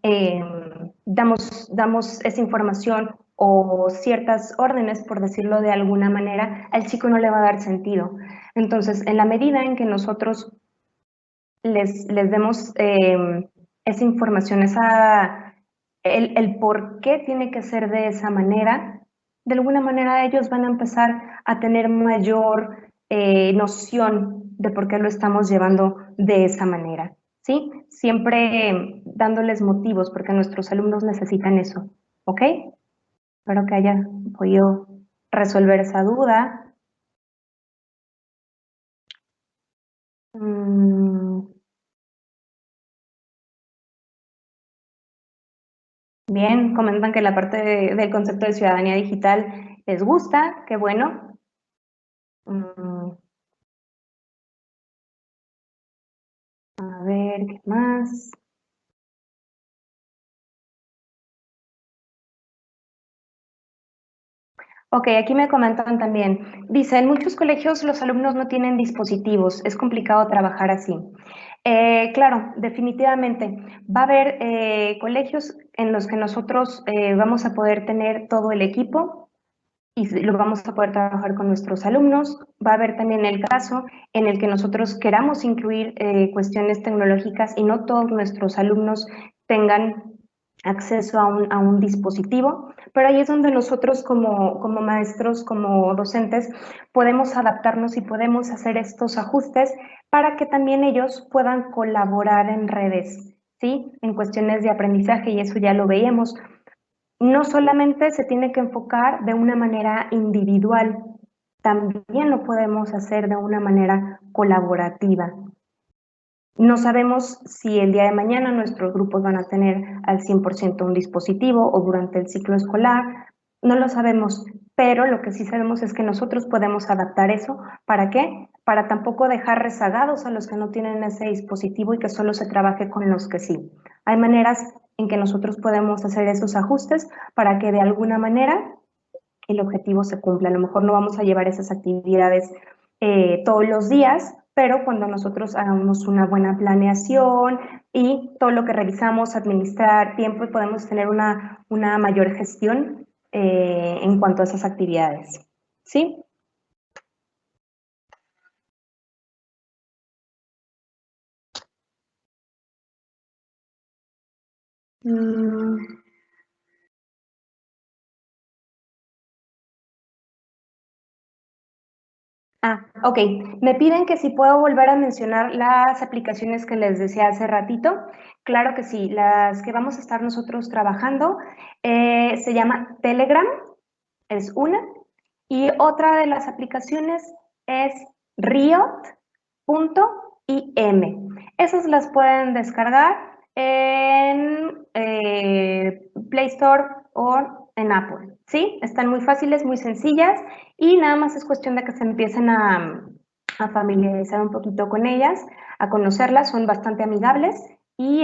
damos esa información o ciertas órdenes, por decirlo de alguna manera, al chico no le va a dar sentido. Entonces, en la medida en que nosotros les demos esa información, el por qué tiene que ser de esa manera, de alguna manera ellos van a empezar a tener mayor noción de por qué lo estamos llevando de esa manera, ¿sí? Siempre dándoles motivos, porque nuestros alumnos necesitan eso, ¿ok? Espero que haya podido resolver esa duda. Bien, comentan que la parte del concepto de ciudadanía digital les gusta, qué bueno. A ver, ¿qué más? Ok, aquí me comentan también. Dice, en muchos colegios los alumnos no tienen dispositivos, es complicado trabajar así. Claro, definitivamente. Va a haber colegios en los que nosotros vamos a poder tener todo el equipo y lo vamos a poder trabajar con nuestros alumnos. Va a haber también el caso en el que nosotros queramos incluir cuestiones tecnológicas y no todos nuestros alumnos tengan acceso a un dispositivo, pero ahí es donde nosotros como maestros, como docentes, podemos adaptarnos y podemos hacer estos ajustes para que también ellos puedan colaborar en redes, ¿sí? En cuestiones de aprendizaje, y eso ya lo veíamos. No solamente se tiene que enfocar de una manera individual, también lo podemos hacer de una manera colaborativa. No sabemos si el día de mañana nuestros grupos van a tener al 100% un dispositivo o durante el ciclo escolar, no lo sabemos, pero lo que sí sabemos es que nosotros podemos adaptar eso. ¿Para qué? Para tampoco dejar rezagados a los que no tienen ese dispositivo y que solo se trabaje con los que sí. Hay maneras en que nosotros podemos hacer esos ajustes para que de alguna manera el objetivo se cumpla. A lo mejor no vamos a llevar esas actividades todos los días, pero cuando nosotros hagamos una buena planeación y todo lo que revisamos, administrar tiempo, y podemos tener una mayor gestión en cuanto a esas actividades. ¿Sí? Mm. Ok. Me piden que si puedo volver a mencionar las aplicaciones que les decía hace ratito. Claro que sí, las que vamos a estar nosotros trabajando se llama Telegram, es una, y otra de las aplicaciones es Riot.im. Esas las pueden descargar en Play Store o en Apple, ¿sí? Están muy fáciles, muy sencillas, y nada más es cuestión de que se empiecen a familiarizar un poquito con ellas, a conocerlas, son bastante amigables y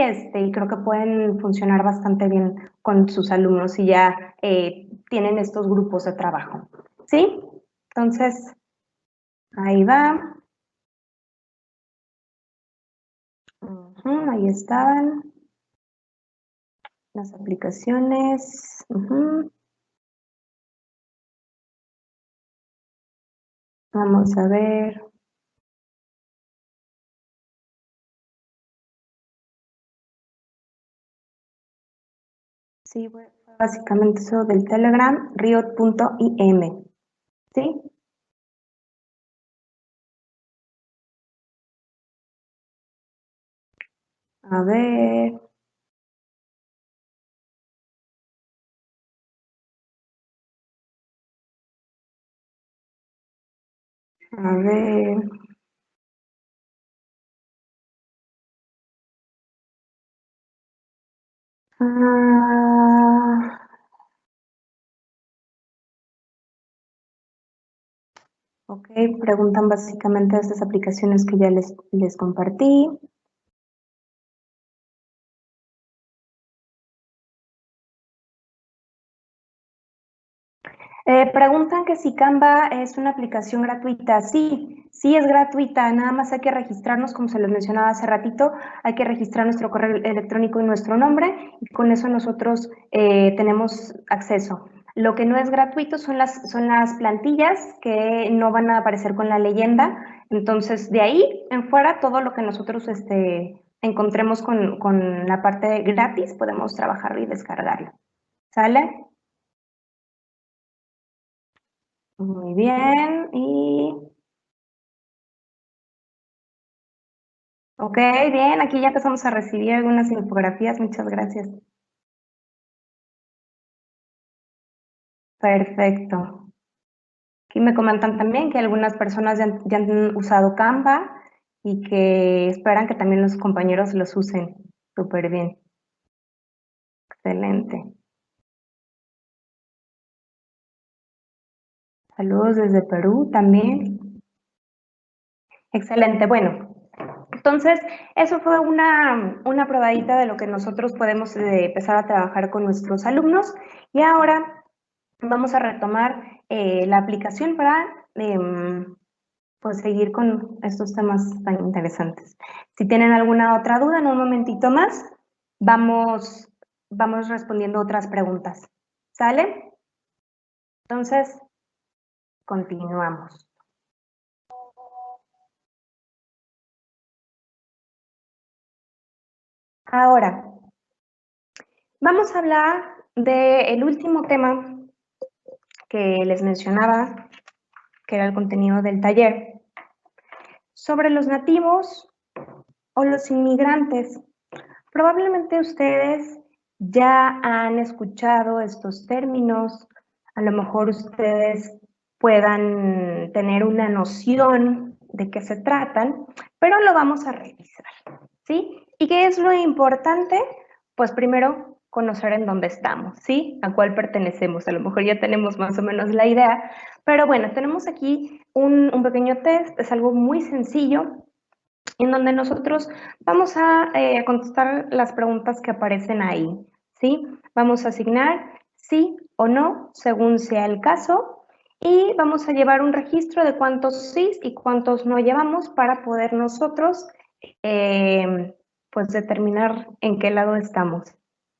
creo que pueden funcionar bastante bien con sus alumnos si ya tienen estos grupos de trabajo. ¿Sí? Entonces, ahí va. Ahí estaban las aplicaciones. Vamos a ver. Sí, básicamente eso del Telegram, riot.im. ¿Sí? A ver. A ver. Ah, ok, preguntan básicamente estas aplicaciones que ya les compartí. Preguntan que si Canva es una aplicación gratuita. Sí, sí es gratuita, nada más hay que registrarnos, como se los mencionaba hace ratito, hay que registrar nuestro correo electrónico y nuestro nombre, y con eso nosotros tenemos acceso. Lo que no es gratuito son las plantillas que no van a aparecer con la leyenda. Entonces, de ahí en fuera, todo lo que nosotros encontremos con la parte de gratis, podemos trabajarlo y descargarlo. ¿Sale? Muy bien. Ok, bien, aquí ya empezamos a recibir algunas infografías. Muchas gracias. Perfecto. Aquí me comentan también que algunas personas ya han usado Canva y que esperan que también los compañeros los usen. Súper bien. Excelente. Saludos desde Perú también. Excelente. Bueno, entonces eso fue una probadita de lo que nosotros podemos empezar a trabajar con nuestros alumnos. Y ahora vamos a retomar la aplicación para pues seguir con estos temas tan interesantes. Si tienen alguna otra duda, en un momentito más vamos respondiendo otras preguntas. ¿Sale? Entonces, continuamos. Ahora, vamos a hablar del último tema que les mencionaba, que era el contenido del taller, sobre los nativos o los inmigrantes. Probablemente ustedes ya han escuchado estos términos, a lo mejor ustedes puedan tener una noción de qué se tratan, pero lo vamos a revisar, ¿sí? ¿Y qué es lo importante? Pues primero conocer en dónde estamos, ¿sí? A cuál pertenecemos. A lo mejor ya tenemos más o menos la idea, pero bueno, tenemos aquí un pequeño test, es algo muy sencillo, en donde nosotros vamos a contestar las preguntas que aparecen ahí, ¿sí? Vamos a asignar sí o no, según sea el caso, y vamos a llevar un registro de cuántos sí y cuántos no llevamos para poder nosotros, pues, determinar en qué lado estamos,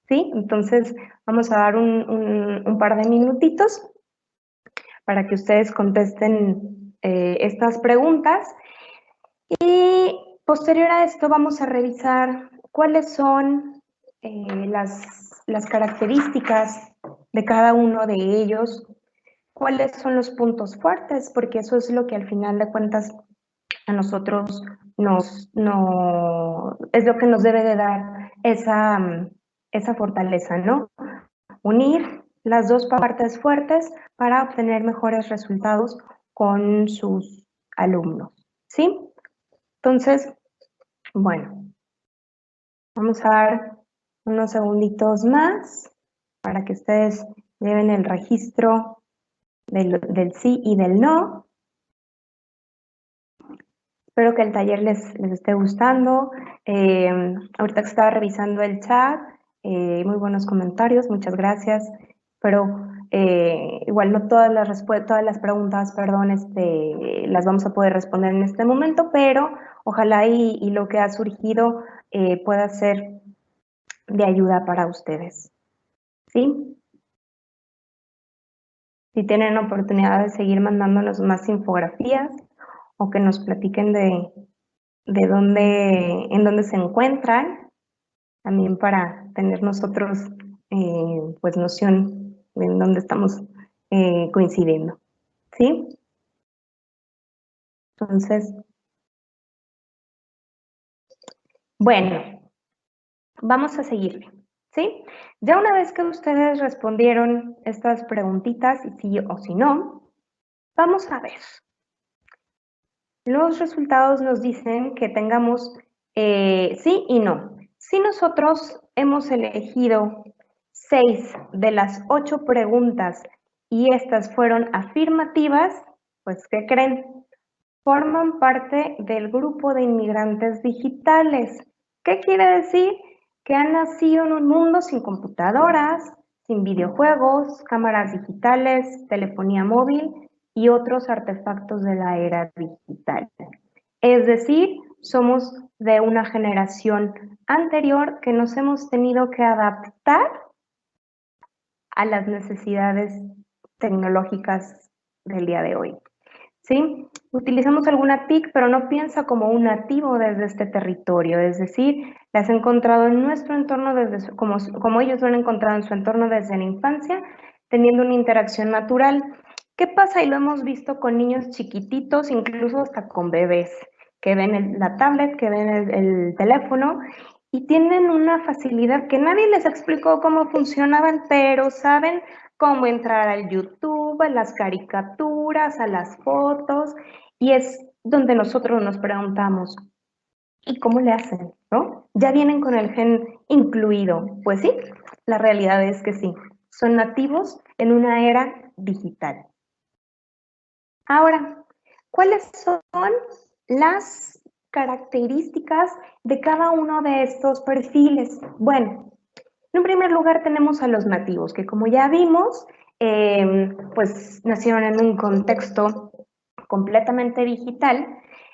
¿sí? Entonces, vamos a dar un par de minutitos para que ustedes contesten estas preguntas. Y posterior a esto vamos a revisar cuáles son las características de cada uno de ellos, cuáles son los puntos fuertes, porque eso es lo que al final de cuentas a nosotros es lo que nos debe de dar esa fortaleza, ¿no? Unir las dos partes fuertes para obtener mejores resultados con sus alumnos, ¿sí? Entonces, bueno, vamos a dar unos segunditos más para que ustedes lleven el registro del sí y del no. Espero que el taller les esté gustando. Ahorita que estaba revisando el chat, muy buenos comentarios, muchas gracias. Pero igual no todas las preguntas, perdón, las vamos a poder responder en este momento, pero ojalá y lo que ha surgido pueda ser de ayuda para ustedes, ¿sí? Si tienen oportunidad de seguir mandándonos más infografías o que nos platiquen de en dónde se encuentran, también para tener nosotros pues noción de en dónde estamos coincidiendo, ¿sí? Entonces, bueno, vamos a seguirle, ¿sí? Ya una vez que ustedes respondieron estas preguntitas, si sí o si no, vamos a ver. Los resultados nos dicen que tengamos sí y no. Si nosotros hemos elegido 6 de las 8 preguntas y estas fueron afirmativas, pues ¿qué creen? Forman parte del grupo de inmigrantes digitales. ¿Qué quiere decir? Que han nacido en un mundo sin computadoras, sin videojuegos, cámaras digitales, telefonía móvil y otros artefactos de la era digital. Es decir, somos de una generación anterior que nos hemos tenido que adaptar a las necesidades tecnológicas del día de hoy. ¿sí? Utilizamos alguna TIC, pero no piensa como un nativo desde este territorio, es decir, las he encontrado en nuestro entorno como ellos lo han encontrado en su entorno desde la infancia, teniendo una interacción natural. ¿Qué pasa? Y lo hemos visto con niños chiquititos, incluso hasta con bebés, que ven la tablet, que ven el teléfono y tienen una facilidad que nadie les explicó cómo funcionaban, pero saben cómo entrar al YouTube, a las caricaturas, a las fotos, y es donde nosotros nos preguntamos, ¿y cómo le hacen? ¿No? Ya vienen con el gen incluido. Pues sí, la realidad es que sí, son nativos en una era digital. Ahora, ¿cuáles son las características de cada uno de estos perfiles? Bueno, en primer lugar tenemos a los nativos, que como ya vimos, pues nacieron en un contexto completamente digital.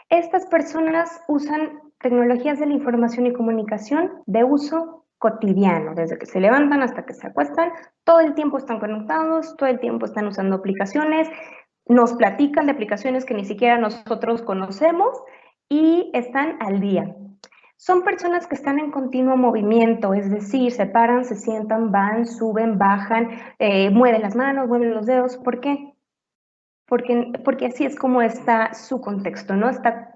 Estas personas usan tecnologías de la información y comunicación de uso cotidiano, desde que se levantan hasta que se acuestan, todo el tiempo están conectados, todo el tiempo están usando aplicaciones, nos platican de aplicaciones que ni siquiera nosotros conocemos y están al día. Son personas que están en continuo movimiento, es decir, se paran, se sientan, van, suben, bajan, mueven las manos, mueven los dedos. ¿Por qué? Porque así es como está su contexto, ¿no? Está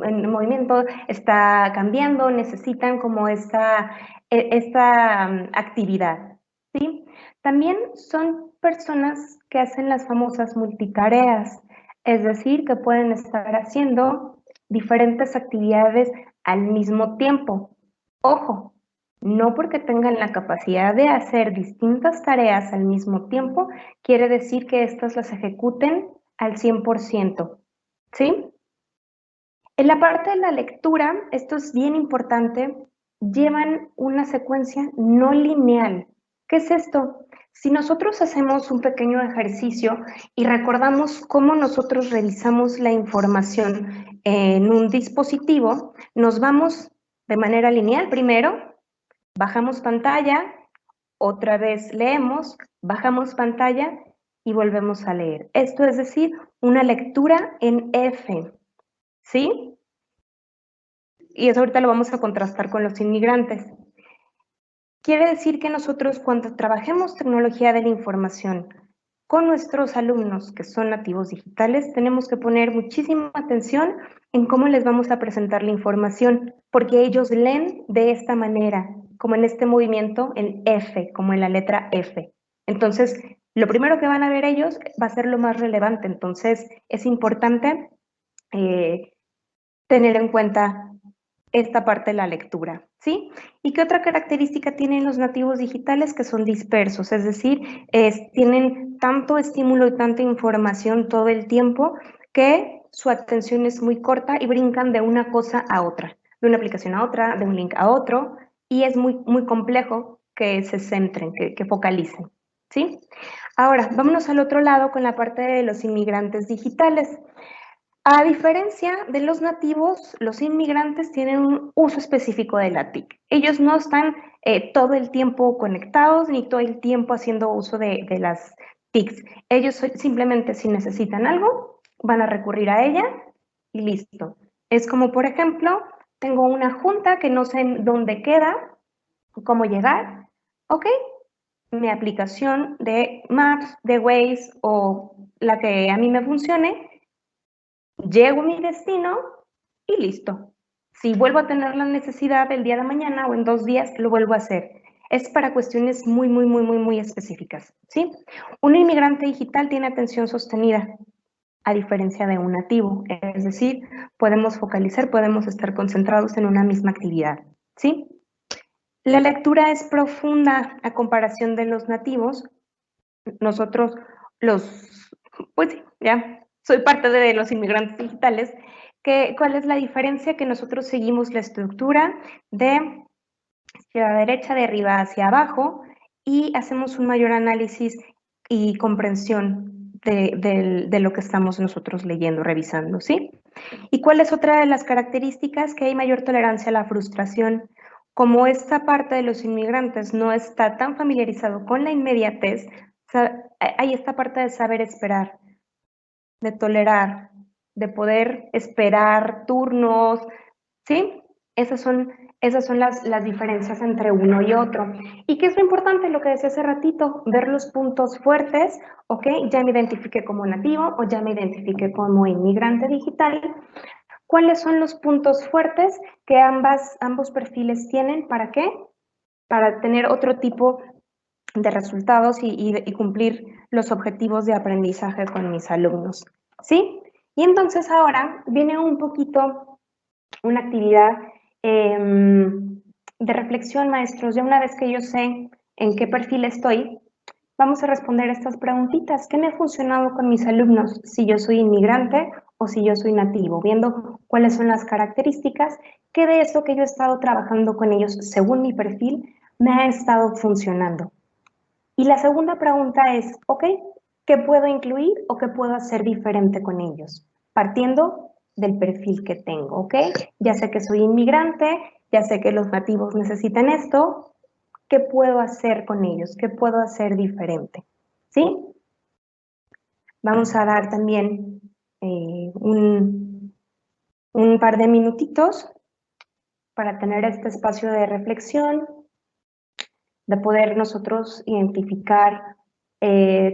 en movimiento, está cambiando, necesitan como esta actividad, ¿sí? También son personas que hacen las famosas multitareas, es decir, que pueden estar haciendo diferentes actividades al mismo tiempo. Ojo, no porque tengan la capacidad de hacer distintas tareas al mismo tiempo, quiere decir que estas las ejecuten al 100%, ¿sí? En la parte de la lectura, esto es bien importante, llevan una secuencia no lineal. ¿Qué es esto? Si nosotros hacemos un pequeño ejercicio y recordamos cómo nosotros revisamos la información en un dispositivo, nos vamos de manera lineal primero, bajamos pantalla, otra vez leemos, bajamos pantalla y volvemos a leer. Esto es decir, una lectura en F, ¿sí? Y eso ahorita lo vamos a contrastar con los inmigrantes. Quiere decir que nosotros cuando trabajemos tecnología de la información con nuestros alumnos que son nativos digitales, tenemos que poner muchísima atención en cómo les vamos a presentar la información, porque ellos leen de esta manera, como en este movimiento, en F, como en la letra F. Entonces, lo primero que van a ver ellos va a ser lo más relevante, entonces es importante tener en cuenta esta parte de la lectura, ¿sí? ¿Y qué otra característica tienen los nativos digitales? Que son dispersos, es decir, tienen tanto estímulo y tanta información todo el tiempo que su atención es muy corta y brincan de una cosa a otra, de una aplicación a otra, de un link a otro, y es muy, muy complejo que se centren, que focalicen, ¿sí? Ahora, vámonos al otro lado con la parte de los inmigrantes digitales. A diferencia de los nativos, los inmigrantes tienen un uso específico de la TIC. Ellos no están todo el tiempo conectados ni todo el tiempo haciendo uso de las TICs. Ellos simplemente si necesitan algo, van a recurrir a ella y listo. Es como, por ejemplo, tengo una junta que no sé en dónde queda, cómo llegar. Ok, mi aplicación de Maps, de Waze o la que a mí me funcione, llego a mi destino y listo. Si vuelvo a tener la necesidad el día de mañana o en 2 días, lo vuelvo a hacer. Es para cuestiones muy, muy, muy, muy, muy específicas, ¿sí? Un inmigrante digital tiene atención sostenida, a diferencia de un nativo. Es decir, podemos focalizar, podemos estar concentrados en una misma actividad, ¿sí? La lectura es profunda a comparación de los nativos. Nosotros, pues sí, ya soy parte de los inmigrantes digitales. ¿Cuál es la diferencia? Que nosotros seguimos la estructura de izquierda a derecha, de arriba hacia abajo, y hacemos un mayor análisis y comprensión de lo que estamos nosotros leyendo, revisando, ¿sí? ¿Y cuál es otra de las características? Que hay mayor tolerancia a la frustración. Como esta parte de los inmigrantes no está tan familiarizado con la inmediatez, hay esta parte de saber esperar. de tolerar, de poder esperar turnos, ¿sí? Esas son las diferencias entre uno y otro. ¿Y qué es lo importante? Lo que decía hace ratito, ver los puntos fuertes, ¿ok? Ya me identifiqué como nativo o ya me identifiqué como inmigrante digital. ¿Cuáles son los puntos fuertes que ambos perfiles tienen? ¿Para qué? Para tener otro tipo de resultados y cumplir los objetivos de aprendizaje con mis alumnos, ¿sí? Y entonces ahora viene un poquito una actividad de reflexión, maestros. Ya una vez que yo sé en qué perfil estoy, vamos a responder estas preguntitas. ¿Qué me ha funcionado con mis alumnos? Si yo soy inmigrante o si yo soy nativo, viendo cuáles son las características que de esto que yo he estado trabajando con ellos según mi perfil me ha estado funcionando. Y la segunda pregunta es, ¿ok? ¿Qué puedo incluir o qué puedo hacer diferente con ellos? Partiendo del perfil que tengo, ¿ok? Ya sé que soy inmigrante, ya sé que los nativos necesitan esto, ¿qué puedo hacer con ellos? ¿Qué puedo hacer diferente? ¿Sí? Vamos a dar también un par de minutitos para tener este espacio de reflexión, de poder nosotros identificar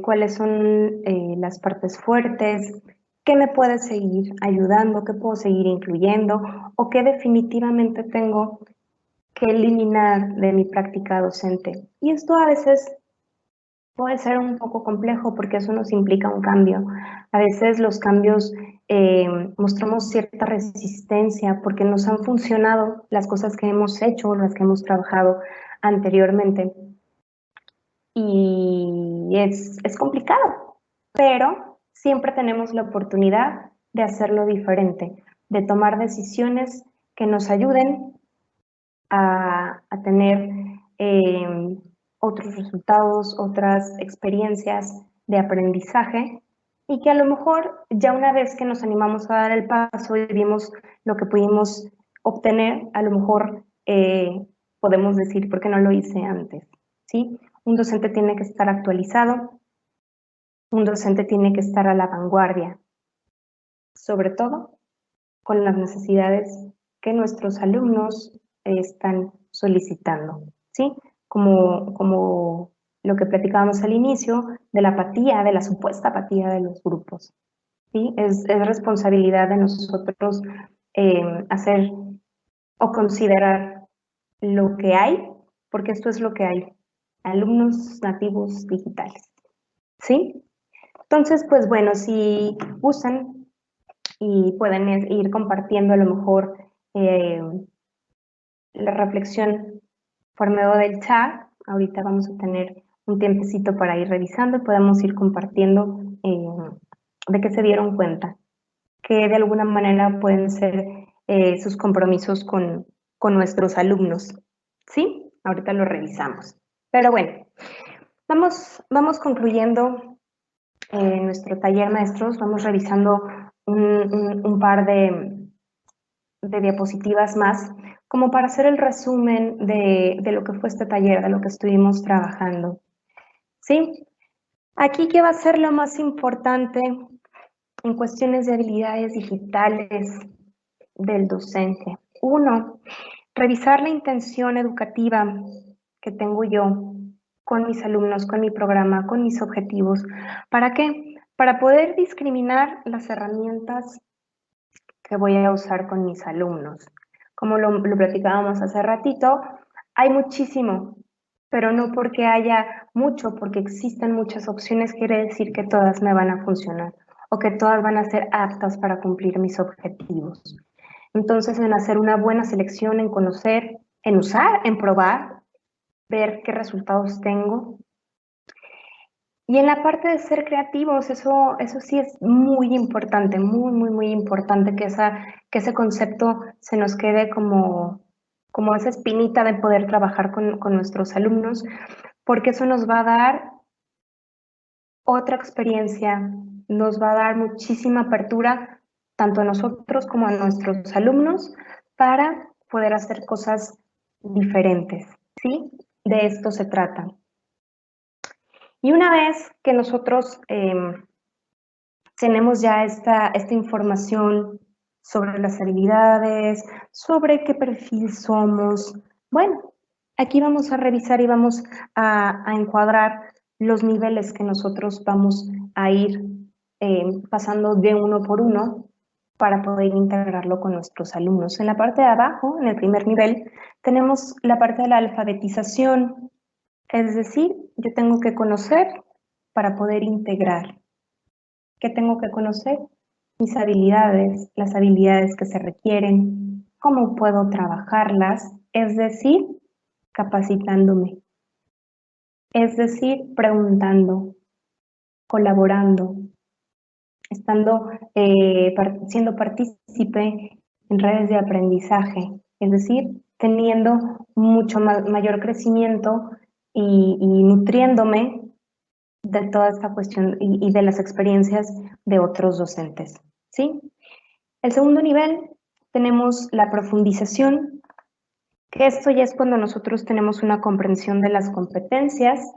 cuáles son las partes fuertes, qué me puede seguir ayudando, qué puedo seguir incluyendo o qué definitivamente tengo que eliminar de mi práctica docente. Y esto a veces puede ser un poco complejo porque eso nos implica un cambio. A veces los cambios mostramos cierta resistencia porque nos han funcionado las cosas que hemos hecho, las que hemos trabajado anteriormente. Y es complicado, pero siempre tenemos la oportunidad de hacerlo diferente, de tomar decisiones que nos ayuden a tener otros resultados, otras experiencias de aprendizaje y que a lo mejor ya una vez que nos animamos a dar el paso y vimos lo que pudimos obtener, a lo mejor podemos decir, ¿por qué no lo hice antes? ¿Sí? Un docente tiene que estar actualizado, un docente tiene que estar a la vanguardia, sobre todo con las necesidades que nuestros alumnos están solicitando, ¿sí? Como lo que platicábamos al inicio de la apatía, de la supuesta apatía de los grupos, ¿sí? Es responsabilidad de nosotros hacer o considerar lo que hay, porque esto es lo que hay, alumnos nativos digitales, ¿sí? Entonces, pues bueno, si gustan y pueden ir compartiendo a lo mejor la reflexión por medio del chat. Ahorita vamos a tener un tiempecito para ir revisando y podemos ir compartiendo de qué se dieron cuenta, que de alguna manera pueden ser sus compromisos con nuestros alumnos. ¿Sí? Ahorita lo revisamos. Pero bueno, vamos concluyendo nuestro taller, maestros. Vamos revisando un par de diapositivas más, como para hacer el resumen de lo que fue este taller, de lo que estuvimos trabajando. ¿Sí? Aquí, ¿qué va a ser lo más importante en cuestiones de habilidades digitales del docente? Uno, revisar la intención educativa que tengo yo con mis alumnos, con mi programa, con mis objetivos. ¿Para qué? Para poder discriminar las herramientas que voy a usar con mis alumnos. Como lo platicábamos hace ratito, hay muchísimo, pero no porque haya mucho, porque existen muchas opciones, quiere decir que todas me van a funcionar o que todas van a ser aptas para cumplir mis objetivos. Entonces, en hacer una buena selección, en conocer, en usar, en probar, ver qué resultados tengo. Y en la parte de ser creativos, eso sí es muy importante, muy importante que ese concepto se nos quede como esa espinita de poder trabajar con nuestros alumnos, porque eso nos va a dar otra experiencia, nos va a dar muchísima apertura, tanto a nosotros como a nuestros alumnos, para poder hacer cosas diferentes, ¿sí? De esto se trata. Y una vez que nosotros tenemos ya esta información sobre las habilidades, sobre qué perfil somos. Bueno, aquí vamos a revisar y vamos a encuadrar los niveles que nosotros vamos a ir pasando de uno por uno para poder integrarlo con nuestros alumnos. En la parte de abajo, en el primer nivel, tenemos la parte de la alfabetización, es decir, yo tengo que conocer para poder integrar. ¿Qué tengo que conocer? Mis habilidades, las habilidades que se requieren, cómo puedo trabajarlas, es decir, capacitándome, es decir, preguntando, colaborando, estando, siendo partícipe en redes de aprendizaje, es decir, teniendo mucho mayor crecimiento y nutriéndome de toda esta cuestión y de las experiencias de otros docentes, ¿sí? El segundo nivel tenemos la profundización, que esto ya es cuando nosotros tenemos una comprensión de las competencias,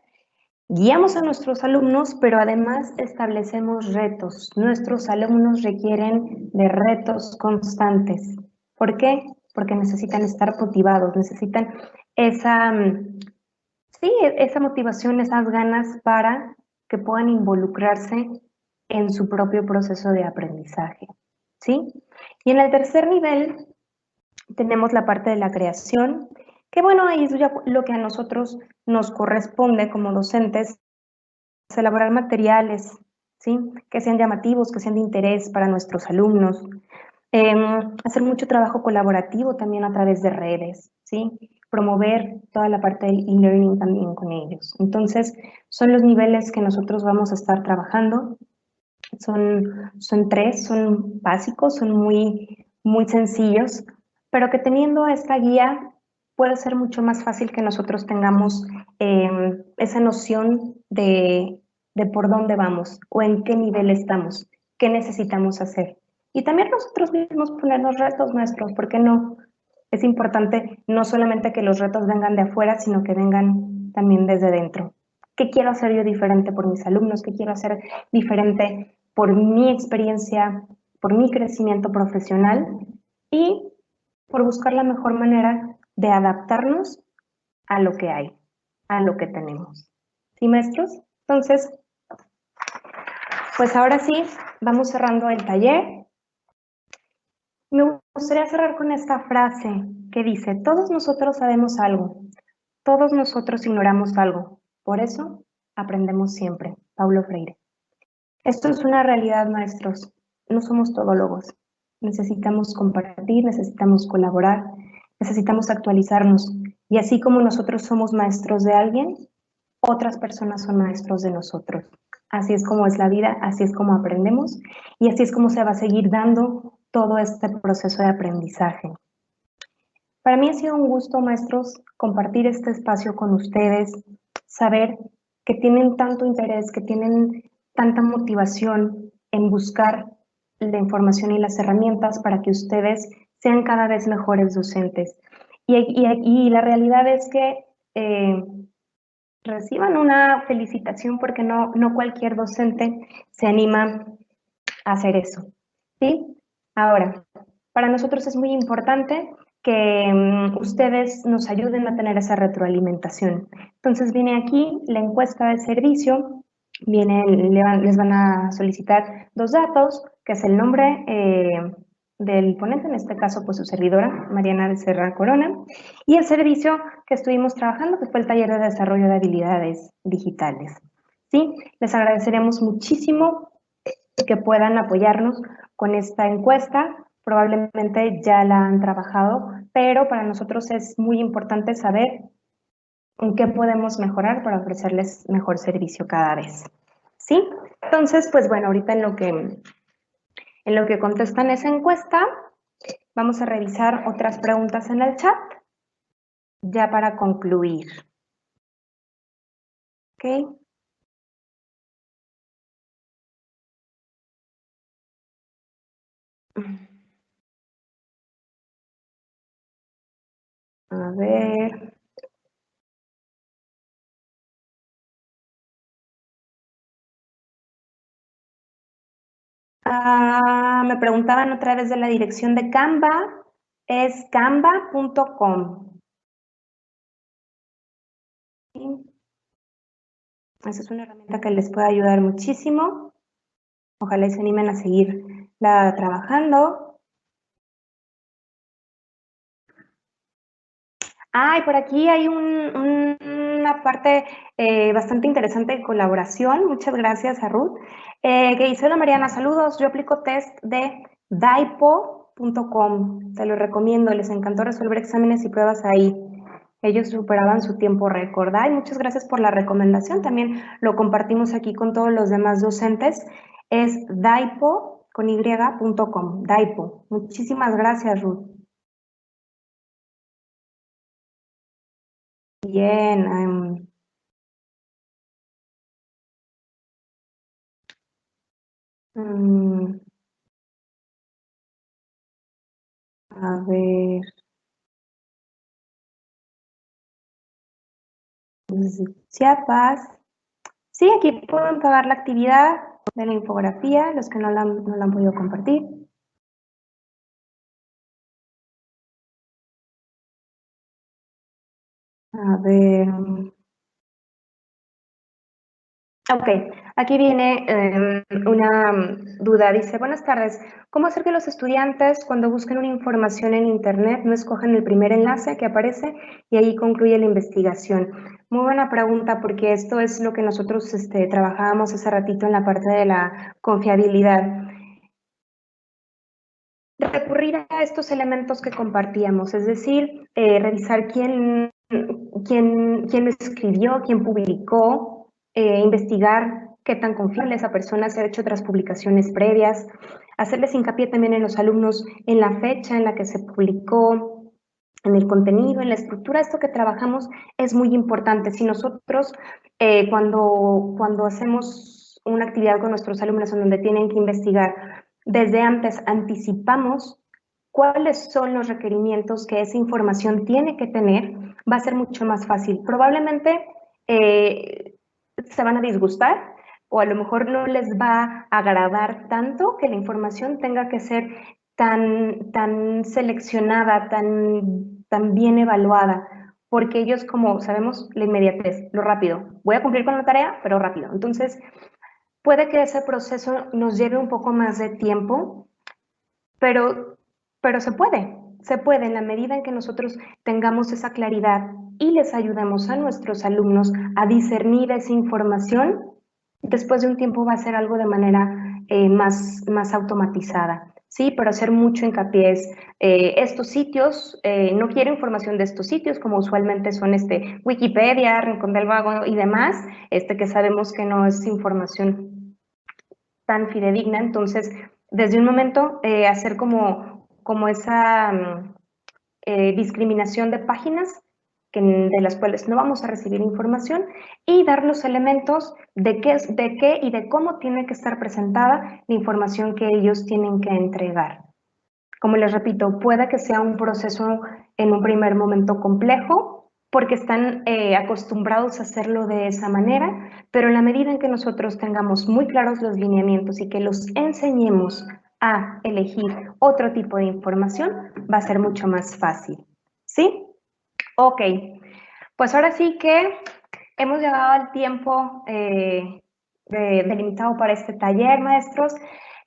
guiamos a nuestros alumnos, pero además establecemos retos. Nuestros alumnos requieren de retos constantes. ¿Por qué? Porque necesitan estar motivados, necesitan esa, sí, esa motivación, esas ganas para que puedan involucrarse en su propio proceso de aprendizaje, ¿sí? Y en el tercer nivel tenemos la parte de la creación, que bueno, ahí es ya lo que a nosotros nos corresponde como docentes, es elaborar materiales, ¿sí? Que sean llamativos, que sean de interés para nuestros alumnos, hacer mucho trabajo colaborativo también a través de redes, ¿sí? Promover toda la parte del e-learning también con ellos. Entonces, son los niveles que nosotros vamos a estar trabajando. Son tres, son básicos, son muy sencillos, pero que teniendo esta guía puede ser mucho más fácil que nosotros tengamos esa noción de por dónde vamos o en qué nivel estamos, qué necesitamos hacer. Y también nosotros mismos ponernos retos nuestros, ¿por qué no? Es importante no solamente que los retos vengan de afuera, sino que vengan también desde dentro. ¿Qué quiero hacer yo diferente por mis alumnos? ¿Qué quiero hacer diferente por mi experiencia, por mi crecimiento profesional y por buscar la mejor manera de adaptarnos a lo que hay, a lo que tenemos? ¿Sí, maestros? Entonces, pues ahora sí, vamos cerrando el taller. Me gustaría cerrar con esta frase que dice, todos nosotros sabemos algo, todos nosotros ignoramos algo, por eso aprendemos siempre. Paulo Freire. Esto es una realidad, maestros. No somos todólogos. Necesitamos compartir, necesitamos colaborar, necesitamos actualizarnos. Y así como nosotros somos maestros de alguien, otras personas son maestros de nosotros. Así es como es la vida, así es como aprendemos y así es como se va a seguir dando todo este proceso de aprendizaje. Para mí ha sido un gusto, maestros, compartir este espacio con ustedes, saber que tienen tanto interés, que tienen tanta motivación en buscar la información y las herramientas para que ustedes sean cada vez mejores docentes. Y la realidad es que reciban una felicitación porque no cualquier docente se anima a hacer eso, ¿sí? Ahora, para nosotros es muy importante que ustedes nos ayuden a tener esa retroalimentación. Entonces viene aquí la encuesta de servicio, les van a solicitar dos datos, que es el nombre del ponente, en este caso pues su servidora, Mariana de Serra Corona, y el servicio que estuvimos trabajando, que fue el taller de desarrollo de habilidades digitales. ¿Sí? Les agradeceremos muchísimo que puedan apoyarnos con esta encuesta. Probablemente ya la han trabajado, pero para nosotros es muy importante saber en qué podemos mejorar para ofrecerles mejor servicio cada vez. ¿Sí? Entonces, pues bueno, ahorita en lo que contestan esa encuesta, vamos a revisar otras preguntas en el chat, ya para concluir. ¿Ok? A ver. Me preguntaban otra vez de la dirección de Canva, es canva.com. Esa es una herramienta que les puede ayudar muchísimo. Ojalá y se animen a seguirla trabajando. Y por aquí hay una parte bastante interesante de colaboración. Muchas gracias a Ruth. Que dice: hola Mariana, saludos. Yo aplico test de daipo.com. Te lo recomiendo. Les encantó resolver exámenes y pruebas ahí. Ellos superaban su tiempo récord. Muchas gracias por la recomendación. También lo compartimos aquí con todos los demás docentes. Es daipo.com. Daipo. Muchísimas gracias, Ruth. Bien. A ver. Chiapas. Sí, aquí pueden pagar la actividad de la infografía, los que no la han podido compartir. A ver. Ok, aquí viene una duda. Dice: buenas tardes, ¿cómo hacer que los estudiantes cuando busquen una información en internet no escojan el primer enlace que aparece y ahí concluye la investigación? Muy buena pregunta, porque esto es lo que nosotros trabajábamos hace ratito en la parte de la confiabilidad. Recurrir a estos elementos que compartíamos, es decir, revisar quién lo escribió, quién publicó, investigar qué tan confiable esa persona, si ha hecho otras publicaciones previas, hacerles hincapié también en los alumnos, en la fecha en la que se publicó, en el contenido, en la estructura. Esto que trabajamos es muy importante. Si nosotros cuando hacemos una actividad con nuestros alumnos en donde tienen que investigar, desde antes anticipamos cuáles son los requerimientos que esa información tiene que tener, va a ser mucho más fácil. Probablemente se van a disgustar, o a lo mejor no les va a agradar tanto que la información tenga que ser tan seleccionada, tan bien evaluada, porque ellos, como sabemos, la inmediatez, lo rápido. Voy a cumplir con la tarea, pero rápido. Entonces, puede que ese proceso nos lleve un poco más de tiempo, pero se puede en la medida en que nosotros tengamos esa claridad y les ayudemos a nuestros alumnos a discernir esa información. Después de un tiempo va a ser algo de manera más automatizada, ¿sí? Pero hacer mucho hincapié es estos sitios, no quiero información de estos sitios, como usualmente son Wikipedia, Rincón del Vago y demás, que sabemos que no es información tan fidedigna. Entonces, desde un momento, hacer como esa discriminación de páginas de las cuales no vamos a recibir información, y dar los elementos de qué y de cómo tiene que estar presentada la información que ellos tienen que entregar. Como les repito, puede que sea un proceso en un primer momento complejo, porque están acostumbrados a hacerlo de esa manera, pero en la medida en que nosotros tengamos muy claros los lineamientos y que los enseñemos a elegir otro tipo de información, va a ser mucho más fácil. ¿Sí? Ok, pues ahora sí que hemos llegado al tiempo delimitado para este taller, maestros.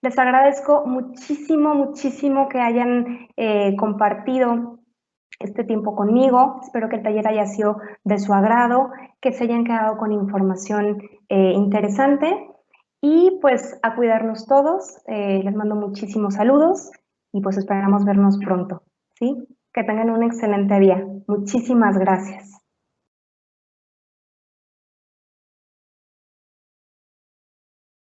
Les agradezco muchísimo que hayan compartido este tiempo conmigo. Espero que el taller haya sido de su agrado, que se hayan quedado con información interesante, y pues a cuidarnos todos. Les mando muchísimos saludos y pues esperamos vernos pronto, ¿sí? Que tengan un excelente día. Muchísimas gracias.